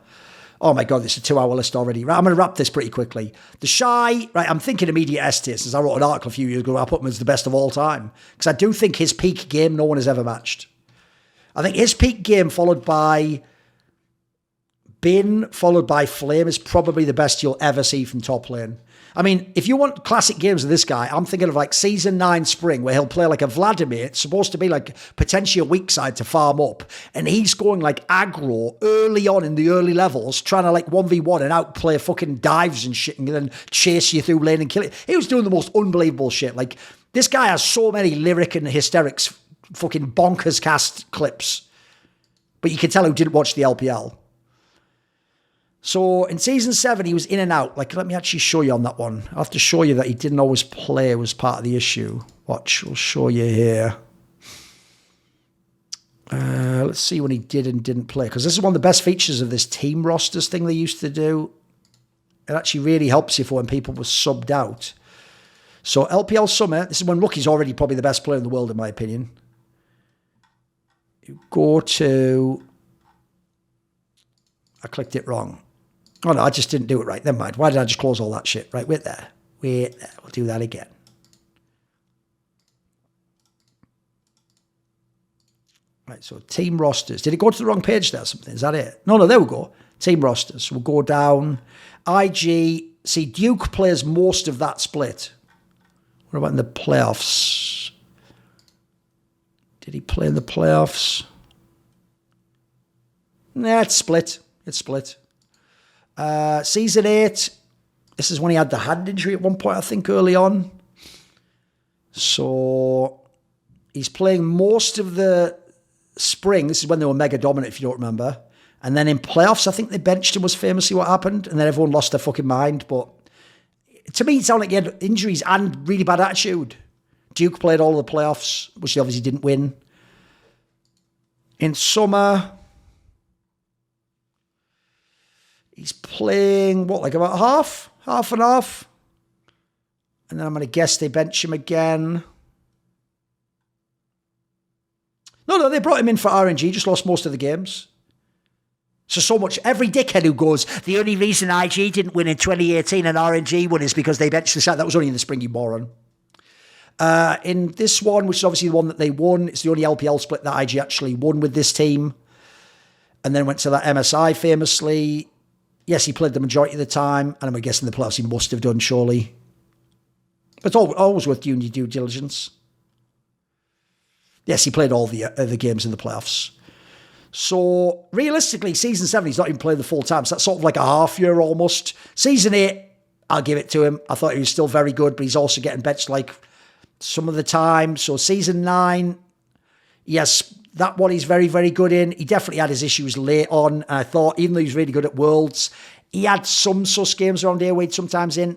Oh my God, this is a 2-hour list already. Right, I'm going to wrap this pretty quickly. TheShy, right, I'm thinking immediate S tier, since I wrote an article a few years ago where I put him as the best of all time. Because I do think his peak game, no one has ever matched. I think his peak game followed by Bin, followed by Flame, is probably the best you'll ever see from top lane. I mean, if you want classic games of this guy, I'm thinking of like season 9 spring, where he'll play like a Vladimir. It's supposed to be like potentially a weak side to farm up. And he's going like aggro early on in the early levels, trying to like 1v1 and outplay fucking dives and shit and then chase you through lane and kill it. He was doing the most unbelievable shit. Like, this guy has so many lyric and hysterics, fucking bonkers cast clips. But you can tell who didn't watch the LPL. So in season 7, he was in and out. Like, let me actually show you on that one. I'll have to show you that he didn't always play was part of the issue. Watch, we'll show you here. Let's see when he did and didn't play. Because this is one of the best features of this team rosters thing they used to do. It actually really helps you for when people were subbed out. So LPL Summer, this is when Rookie's already probably the best player in the world, in my opinion. You go to... I clicked it wrong. Oh, no, I just didn't do it right. Never mind. Why did I just close all that shit? Right, wait there. Wait there. We'll do that again. Right, so team rosters. Did it go to the wrong page there or something? Is that it? No, there we go. Team rosters. We'll go down. IG. See, Duke plays most of that split. What about in the playoffs? Did he play in the playoffs? Nah, it's split. Season 8, this is when he had the hand injury at one point, I think, early on. So he's playing most of the spring. This is when they were mega dominant, if you don't remember. And then in playoffs, I think they benched him was famously what happened. And then everyone lost their fucking mind. But to me, it sounded like he had injuries and really bad attitude. Duke played all of the playoffs, which he obviously didn't win. In summer, he's playing, like about half and half. And then I'm going to guess they bench him again. No, they brought him in for RNG, just lost most of the games. So much, every dickhead who goes, the only reason IG didn't win in 2018 and RNG won is because they benched the side. That was only in the spring, you moron. In this one, which is obviously the one that they won, it's the only LPL split that IG actually won with this team. And then went to that MSI famously. Yes, he played the majority of the time, and I'm guessing the playoffs he must have done, surely. But it's always worth doing your due diligence. Yes, he played all the games in the playoffs. So, realistically, Season 7, he's not even played the full time, so that's sort of like a half year almost. Season 8, I'll give it to him. I thought he was still very good, but he's also getting benched like some of the time. So, Season 9, yes, that one he's very, very good in. He definitely had his issues late on, and I thought, even though he's really good at Worlds, he had some sus games around here, Wade, sometimes in.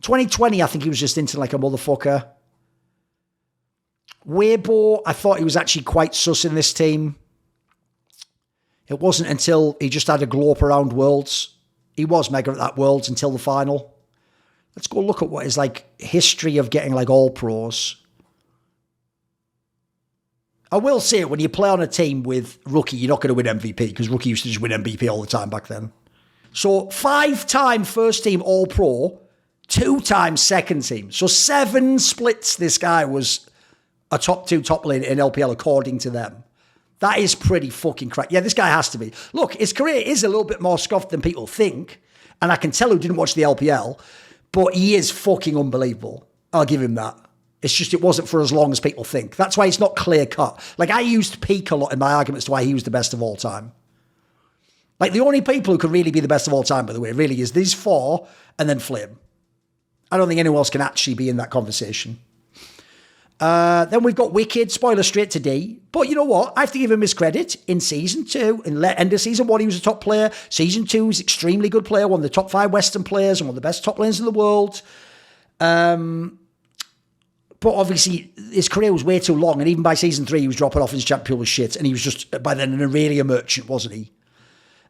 2020, I think he was just into like a motherfucker. Weibo, I thought he was actually quite sus in this team. It wasn't until he just had a glow up around Worlds. He was mega at that Worlds until the final. Let's go look at what his like history of getting like all pros. I will say, when you play on a team with Rookie, you're not going to win MVP, because Rookie used to just win MVP all the time back then. So 5-time first team all pro, 2-time second team. So 7 splits this guy was a top 2 top lane in LPL according to them. That is pretty fucking crack. Yeah, this guy has to be. Look, his career is a little bit more scuffed than people think. And I can tell who didn't watch the LPL, but he is fucking unbelievable. I'll give him that. It's just it wasn't for as long as people think. That's why it's not clear cut. Like, I used peak a lot in my arguments to why he was the best of all time. Like, the only people who can really be the best of all time, by the way, really is these 4 and then Flame. I don't think anyone else can actually be in that conversation. Then we've got Wicked, spoiler straight to D. But you know what? I have to give him his credit. In Season 2, in the end of Season 1, he was a top player. Season 2, he's an extremely good player, one of the top 5 Western players and one of the best top lanes in the world. But obviously, his career was way too long. And even by Season 3, he was dropping off his champion was shit. And he was just, by then, an Aurelia merchant, wasn't he?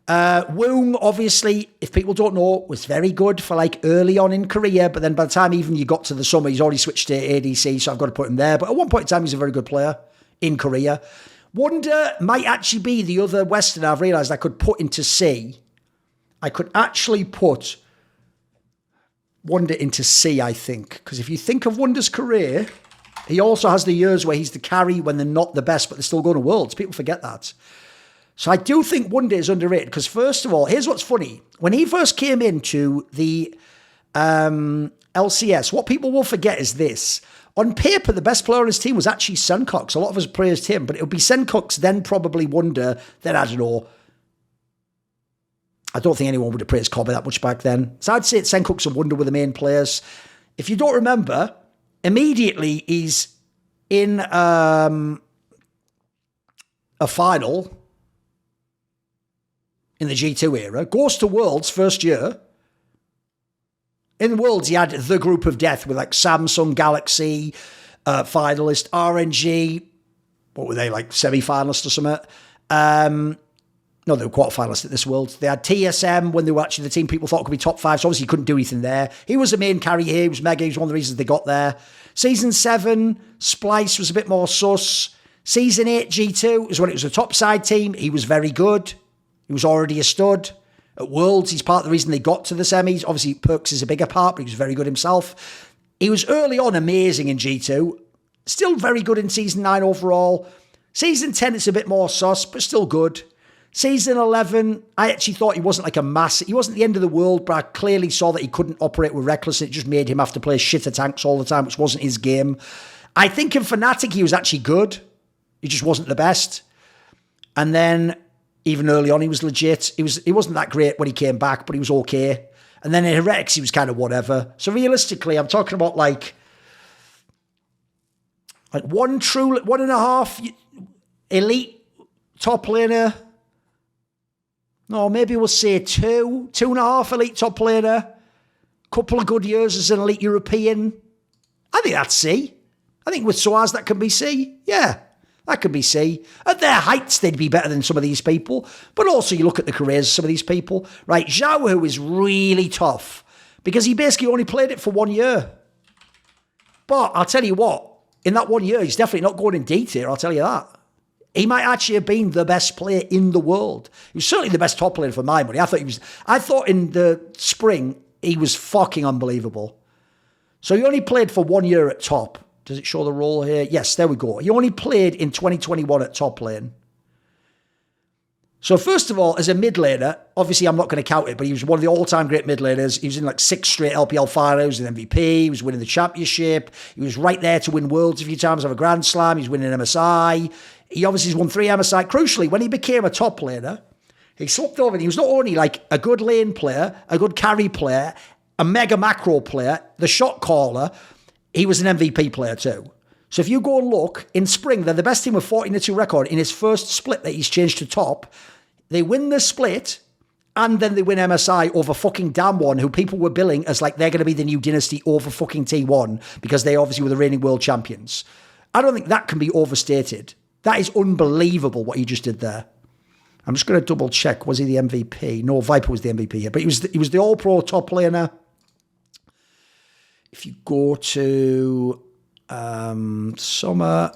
Woong, obviously, if people don't know, was very good for like early on in Korea, but then by the time even you got to the summer, he's already switched to ADC, so I've got to put him there. But at one point in time, he's a very good player in Korea. Wonder might actually be the other Western I've realised I could put into C. I could actually put Wonder into C, I think, because if you think of Wonder's career, he also has the years where he's the carry when they're not the best, but they're still going to Worlds. People forget that. So I do think Wonder is underrated because, first of all, here's what's funny. When he first came into the LCS, what people will forget is this. On paper, the best player on his team was actually Sencox. A lot of us praised him, but it would be Sencox, then probably Wonder, then I don't know. I don't think anyone would have praised Cobby that much back then. So I'd say Sencox and Wonder were the main players. If you don't remember, immediately he's in a final in the G2 era, goes to Worlds first year. In Worlds, he had the group of death with like Samsung, Galaxy, finalist, RNG. What were they, like semi-finalist or something? No, they were quarter-finalists at this World. They had TSM when they were actually the team people thought could be top 5, so obviously he couldn't do anything there. He was the main carry here. He was mega. He was one of the reasons they got there. Season 7, Splice was a bit more sus. Season 8, G2 is when it was a top side team. He was very good. He was already a stud. At Worlds, he's part of the reason they got to the semis. Obviously, Perks is a bigger part, but he was very good himself. He was early on amazing in G2. Still very good in Season 9 overall. Season 10, it's a bit more sus, but still good. Season 11, I actually thought he wasn't like a massive... He wasn't the end of the world, but I clearly saw that he couldn't operate with Reckless. It just made him have to play shitter tanks all the time, which wasn't his game. I think in Fnatic, he was actually good. He just wasn't the best. And then even early on, he was legit. He wasn't that great when he came back, but he was okay. And then in Heretics, he was kind of whatever. So realistically, I'm talking about like 1.5 elite top laner. No, maybe we'll say 2.5 elite top laner. Couple of good years as an elite European. I think that's C. I think with SoaZ that can be C. Yeah, that could be C. At their heights, they'd be better than some of these people. But also you look at the careers of some of these people. Right, Xiaohu is really tough because he basically only played it for 1 year. But I'll tell you what, in that 1 year, he's definitely not going in D tier, I'll tell you that. He might actually have been the best player in the world. He was certainly the best top player for my money. I thought in the spring, he was fucking unbelievable. So he only played for 1 year at top. Does it show the role here? Yes, there we go. He only played in 2021 at top lane. So first of all, as a mid laner, obviously I'm not going to count it, but he was one of the all-time great mid laners. He was in like 6 straight LPL finals, an MVP. He was winning the championship. He was right there to win Worlds a few times, have a Grand Slam. He's winning MSI. He obviously has won 3 MSI. Crucially, when he became a top laner, he swapped over and he was not only like a good lane player, a good carry player, a mega macro player, the shot caller, he was an MVP player too. So if you go and look, in spring, they're the best team with 14-2 record in his first split that he's changed to top. They win the split, and then they win MSI over fucking Damwon, who people were billing as like they're going to be the new dynasty over fucking T1 because they obviously were the reigning world champions. I don't think that can be overstated. That is unbelievable what he just did there. I'm just going to double check. Was he the MVP? No, Viper was the MVP here, but he was the all-pro top laner. If you go to Summer,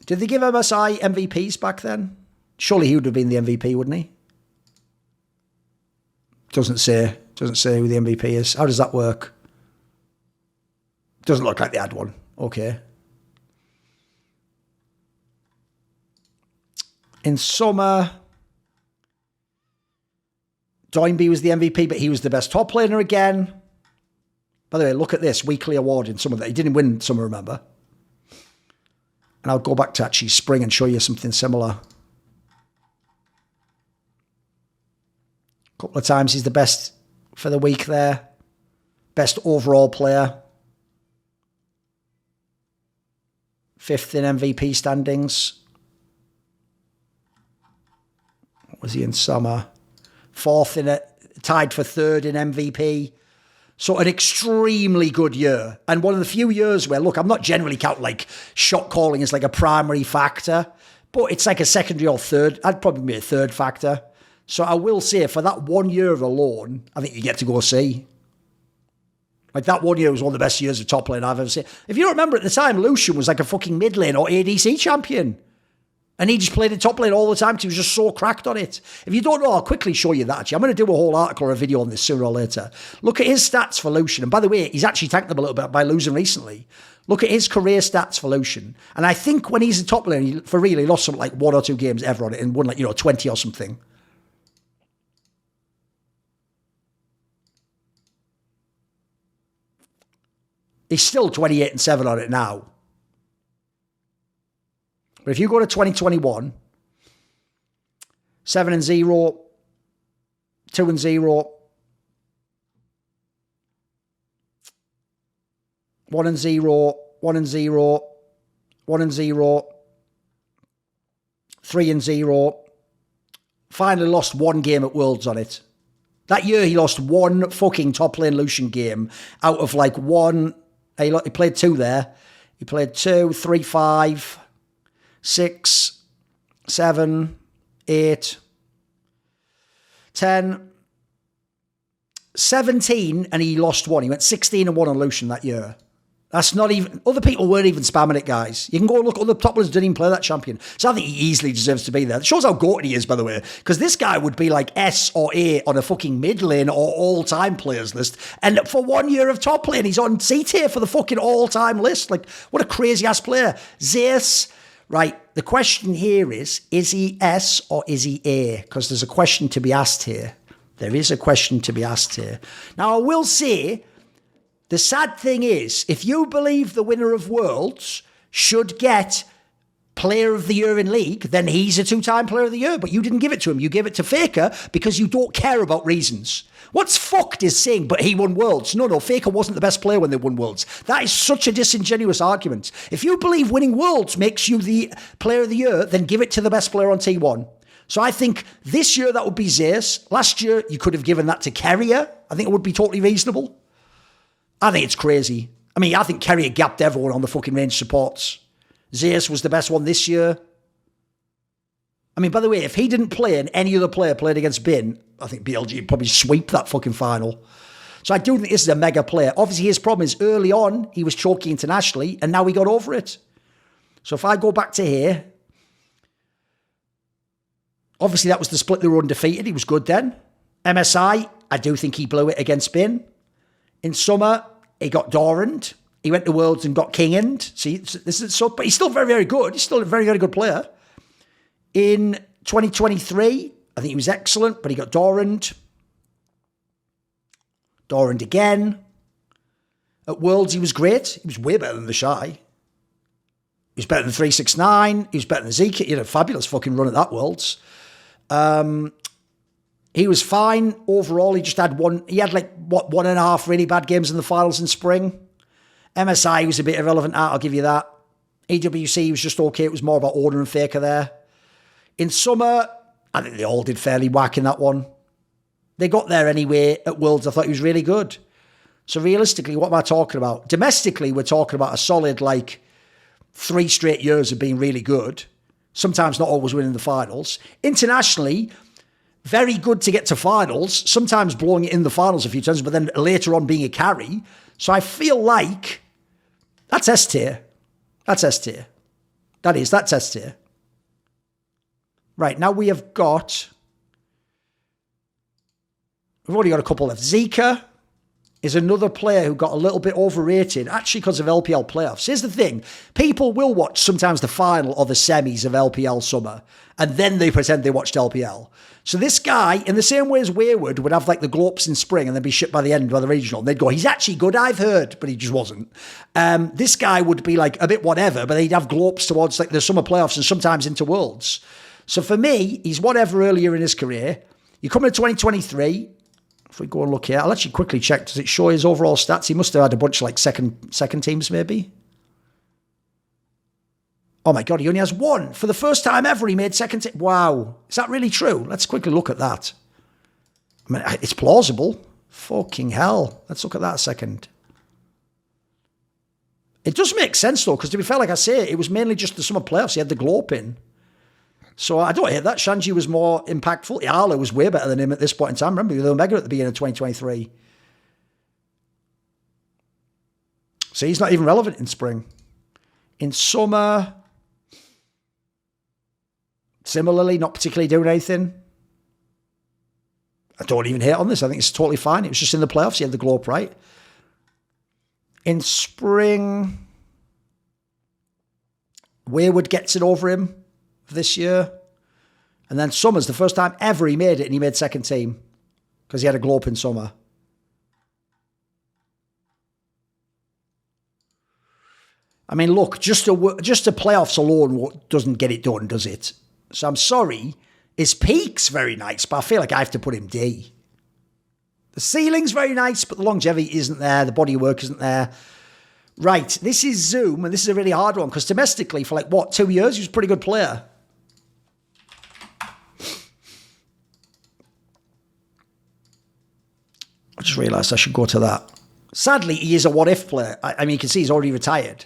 did they give MSI MVPs back then? Surely he would have been the MVP, wouldn't he? Doesn't say who the MVP is. How does that work? Doesn't look like they had one. Okay. In summer, Doinby was the MVP, but he was the best top laner again. By the way, look at this weekly award in summer that he didn't win summer, remember? And I'll go back to actually spring and show you something similar. A couple of times he's the best for the week there. Best overall player. 5th in MVP standings. What was he in summer? 4th in it, tied for 3rd in MVP. So an extremely good year. And one of the few years where, look, I'm not generally counting like shot calling as like a primary factor, but it's like a secondary or third. I'd probably be a third factor. So I will say for that 1 year alone, I think you get to go see. Like that 1 year was one of the best years of top lane I've ever seen. If you don't remember at the time, Lucian was like a fucking mid lane or ADC champion. And he just played in top lane all the time because he was just so cracked on it. If you don't know, I'll quickly show you that. Actually, I'm going to do a whole article or a video on this sooner or later. Look at his stats for Lucian. And by the way, he's actually tanked them a little bit by losing recently. Look at his career stats for Lucian. And I think when he's in top lane, for real, he lost something like 1 or 2 games ever on it and won like, 20 or something. He's still 28-7 on it now. But if you go to 2021, 7-0, 2-0, 1-0, 1-0, 1-0, 3-0, finally lost 1 game at Worlds on it. That year he lost 1 fucking top lane Lucian game out of like 1. He played 2 there. He played 2, 3, 5, 6, 7, 8, 10, 17, and he lost 1. He went 16-1 on Lucian that year. That's not even... Other people weren't even spamming it, guys. You can go and look at other top players who didn't even play that champion. So I think he easily deserves to be there. It shows how goated he is, by the way. Because this guy would be like S or A on a fucking mid lane or all-time players list. And for 1 year of top lane, he's on C tier for the fucking all-time list. Like, what a crazy-ass player. Zeus... Right, the question here is he S or is he A? Because there's a question to be asked here. There is a question to be asked here. Now, I will say, the sad thing is, if you believe the winner of Worlds should get player of the year in league, then he's a 2-time player of the year. But you didn't give it to him. You gave it to Faker because you don't care about reasons. What's fucked is saying, but he won Worlds. No, Faker wasn't the best player when they won Worlds. That is such a disingenuous argument. If you believe winning Worlds makes you the player of the year, then give it to the best player on T1. So I think this year that would be Zeus. Last year, you could have given that to Carrier. I think it would be totally reasonable. I think it's crazy. I mean, I think Carrier gapped everyone on the fucking range supports. Zeus was the best one this year. I mean, by the way, if he didn't play and any other player played against Bin, I think BLG would probably sweep that fucking final. So I do think this is a mega player. Obviously, his problem is early on, he was chalky internationally, and now he got over it. So if I go back to here, obviously that was the split they were undefeated. He was good then. MSI, I do think he blew it against Bin. In summer, he got Thorin. He went to Worlds and got King-end. See, this is so, but he's still very, very good. He's still a very, very good player. In 2023, I think he was excellent, but he got Thorin. Thorin again. At Worlds, he was great. He was way better than TheShy. He was better than 369. He was better than Zika. He had a fabulous fucking run at that Worlds. He was fine overall. He just had he had like, 1.5 really bad games in the finals in spring. MSI was a bit irrelevant, I'll give you that. EWC was just okay. It was more about Order and Faker there. In summer, I think they all did fairly whack in that one. They got there anyway at Worlds. I thought he was really good. So realistically, what am I talking about? Domestically, we're talking about a solid 3 straight years of being really good. Sometimes not always winning the finals. Internationally, very good to get to finals. Sometimes blowing it in the finals a few times, but then later on being a carry. So I feel like that's S tier. That's S tier. That's S tier. Right, now we've already got a couple left. Zika is another player who got a little bit overrated, actually because of LPL playoffs. Here's the thing. People will watch sometimes the final or the semis of LPL summer, and then they pretend they watched LPL. So this guy, in the same way as Wayward would have the glopes in spring and then be shit by the end by the regional, and they'd go, he's actually good, I've heard, but he just wasn't. This guy would be a bit whatever, but he'd have glopes towards the summer playoffs and sometimes into Worlds. So for me, he's whatever earlier in his career. You come into 2023, if we go and look here, I'll actually quickly check. Does it show his overall stats? He must have had a bunch of second teams maybe. Oh my God, he only has 1. For the first time ever, he made second team. Wow. Is that really true? Let's quickly look at that. I mean, it's plausible. Fucking hell. Let's look at that a second. It does make sense though, because to be fair, like I say, it was mainly just the summer playoffs. He had the glope in. So I don't hate that. Shanji was more impactful. Yala was way better than him at this point in time. Remember, the Omega at the beginning of 2023. So he's not even relevant in spring. In summer, similarly, not particularly doing anything. I don't even hate on this. I think it's totally fine. It was just in the playoffs. He had the globe right. In spring, Wayward gets it over him this year. And then summer's the first time ever he made it, and he made second team because he had a globe in summer. I mean, look, just the playoffs alone doesn't get it done, does it? So I'm sorry. His peak's very nice, but I feel like I have to put him D. The ceiling's very nice, but the longevity isn't there. The body of work isn't there. Right, this is Zoom, and this is a really hard one because domestically for 2 years, he was a pretty good player. I just realised I should go to that. Sadly, he is a what-if player. I mean, you can see he's already retired.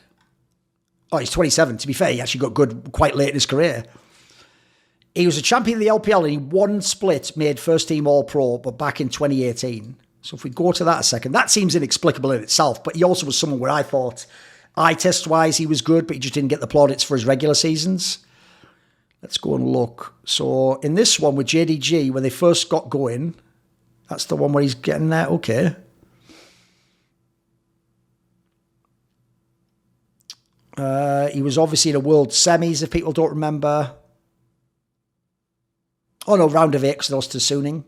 Oh, he's 27. To be fair, he actually got good quite late in his career. He was a champion of the LPL and he won split, made first team All-Pro, but back in 2018. So if we go to that a second, that seems inexplicable in itself, but he also was someone where I thought eye test-wise he was good, but he just didn't get the plaudits for his regular seasons. Let's go and look. So in this one with JDG, when they first got going, that's the one where he's getting there. Okay. He was obviously in a World Semis, if people don't remember. Oh, no, round of 8 because they lost to Suning.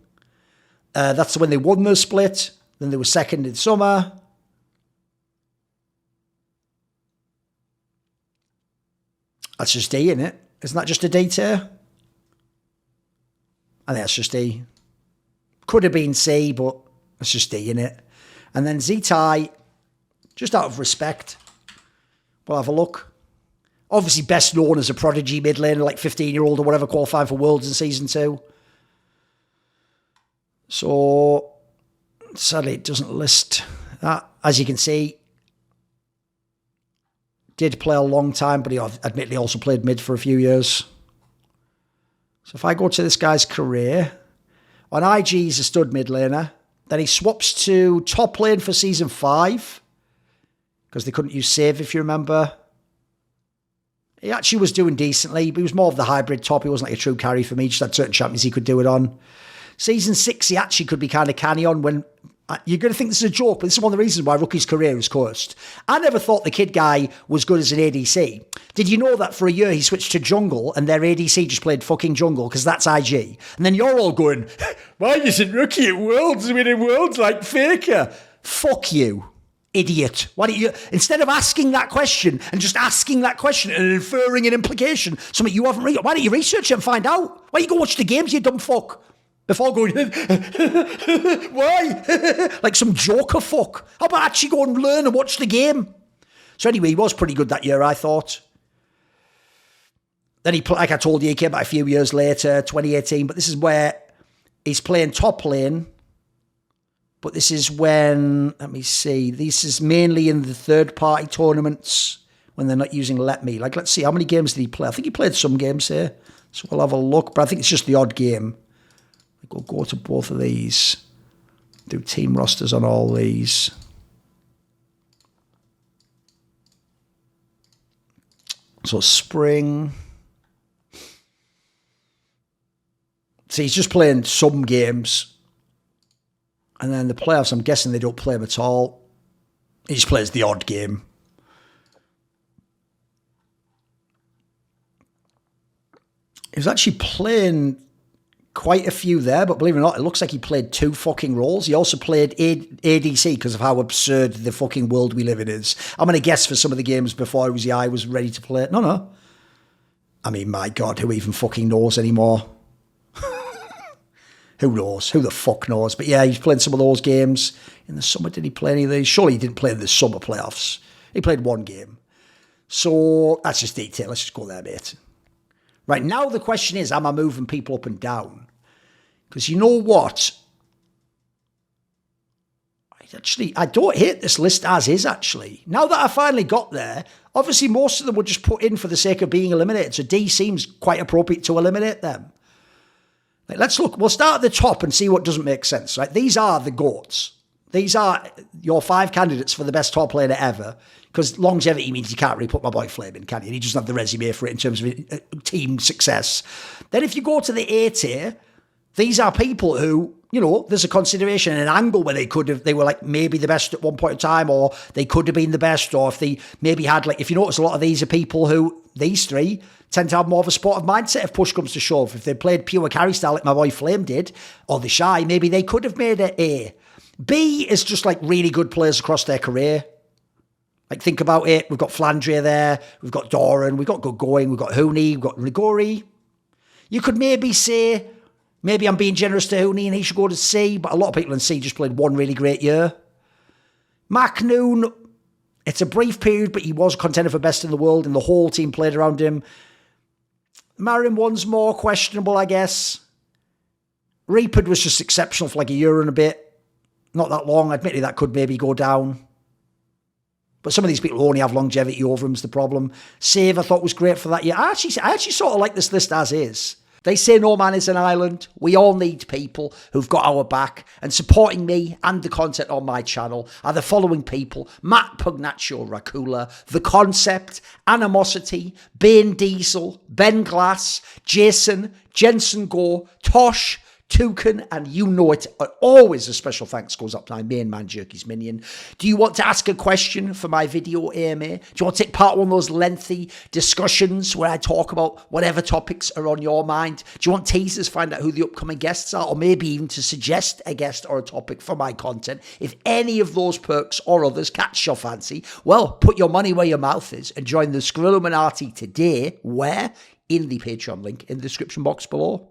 That's when they won the split. Then they were second in summer. That's just D, isn't it? Isn't that just a D tier? I think that's just D. Could have been C, but that's just D, isn't it? And then ZTI, just out of respect, we'll have a look. Obviously best known as a prodigy mid laner, like 15-year-old or whatever, qualifying for Worlds in Season 2. So, sadly, it doesn't list that. As you can see, did play a long time, but he admittedly also played mid for a few years. So if I go to this guy's career, on IG he's a stud mid laner. Then he swaps to top lane for Season 5, because they couldn't use save, if you remember. He actually was doing decently, but he was more of the hybrid top. He wasn't like a true carry for me. He just had certain champions he could do it on. Season 6, he actually could be kind of canny on when... You're going to think this is a joke, but this is one of the reasons why Rookie's career is cursed. I never thought the kid guy was good as an ADC. Did you know that for a year he switched to jungle and their ADC just played fucking jungle because that's IG? And then you're all going, why isn't Rookie at Worlds winning Worlds like Faker? Fuck you, idiot. Why don't you, instead of asking that question and just asking that question and inferring an implication, something you haven't read, why don't you research it and find out? Why don't you go watch the games, you dumb fuck? Before going, why? Like some joker fuck. How about actually go and learn and watch the game? So anyway, he was pretty good that year, I thought. Then like I told you, he came back a few years later, 2018. But this is where he's playing top lane. But this is when, let me see, this is mainly in the third-party tournaments when they're not using Letme. Like, let's see, how many games did he play? I think he played some games here. So we'll have a look. But I think it's just the odd game. We'll go to both of these. Do team rosters on all these. So spring. So he's just playing some games. And then the playoffs, I'm guessing they don't play him at all. He just plays the odd game. He was actually playing quite a few there, but believe it or not, it looks like he played 2 fucking roles. He also played ADC because of how absurd the fucking world we live in is. I'm going to guess for some of the games before I was ready to play it. No. I mean, my God, who even fucking knows anymore? Who knows? Who the fuck knows? But yeah, he's played some of those games. In the summer, did he play any of these? Surely he didn't play in the summer playoffs. He played 1 game. So that's just detail. Let's just go there, mate. Right, now the question is, am I moving people up and down? Because you know what? I don't hate this list as is, actually. Now that I finally got there, obviously most of them were just put in for the sake of being eliminated, so D seems quite appropriate to eliminate them. Like, let's look. We'll start at the top and see what doesn't make sense. Right? These are the GOATs. These are your 5 candidates for the best top laner ever. Because longevity means you can't really put my boy Flame in, can you? He doesn't have the resume for it in terms of team success. Then if you go to the A tier, these are people who, you know, there's a consideration, an angle where they were like maybe the best at one point in time, or they could have been the best, or if they maybe had, like, if you notice, a lot of these are people who, these 3, tend to have more of a sportive mindset if push comes to shove. If they played pure carry style like my boy Flame did, or TheShy, maybe they could have made it A. B is just like really good players across their career. Like, think about it. We've got Flandria there. We've got Thorin. We've got Good Going. We've got Huni. We've got Nuguri. You could maybe say, maybe I'm being generous to Huni and he should go to C, but a lot of people in C just played 1 really great year. Mac Noon, it's a brief period, but he was contender for best in the world and the whole team played around him. MaRin one's more questionable, I guess. Reapered was just exceptional for like a year and a bit. Not that long. Admittedly, that could maybe go down. But some of these people only have longevity over him's the problem. Save, I thought, was great for that year. I actually sort of like this list as is. They say no man is an island. We all need people who've got our back. And supporting me and the content on my channel are the following people: Matt Pugnatio Rajcula, The Concept, Animosity, Banediesel, Ben Glass, Jason, Jensen Goh, Tosh, Toucan, and you know it. Always a special thanks goes up to my main man, Jerky's Minion. Do you want to ask a question for my video AMA? Do you want to take part in one of those lengthy discussions where I talk about whatever topics are on your mind? Do you want teasers, find out who the upcoming guests are, or maybe even to suggest a guest or a topic for my content? If any of those perks or others catch your fancy, well, put your money where your mouth is and join the Skrilluminati today, where? In the Patreon link in the description box below.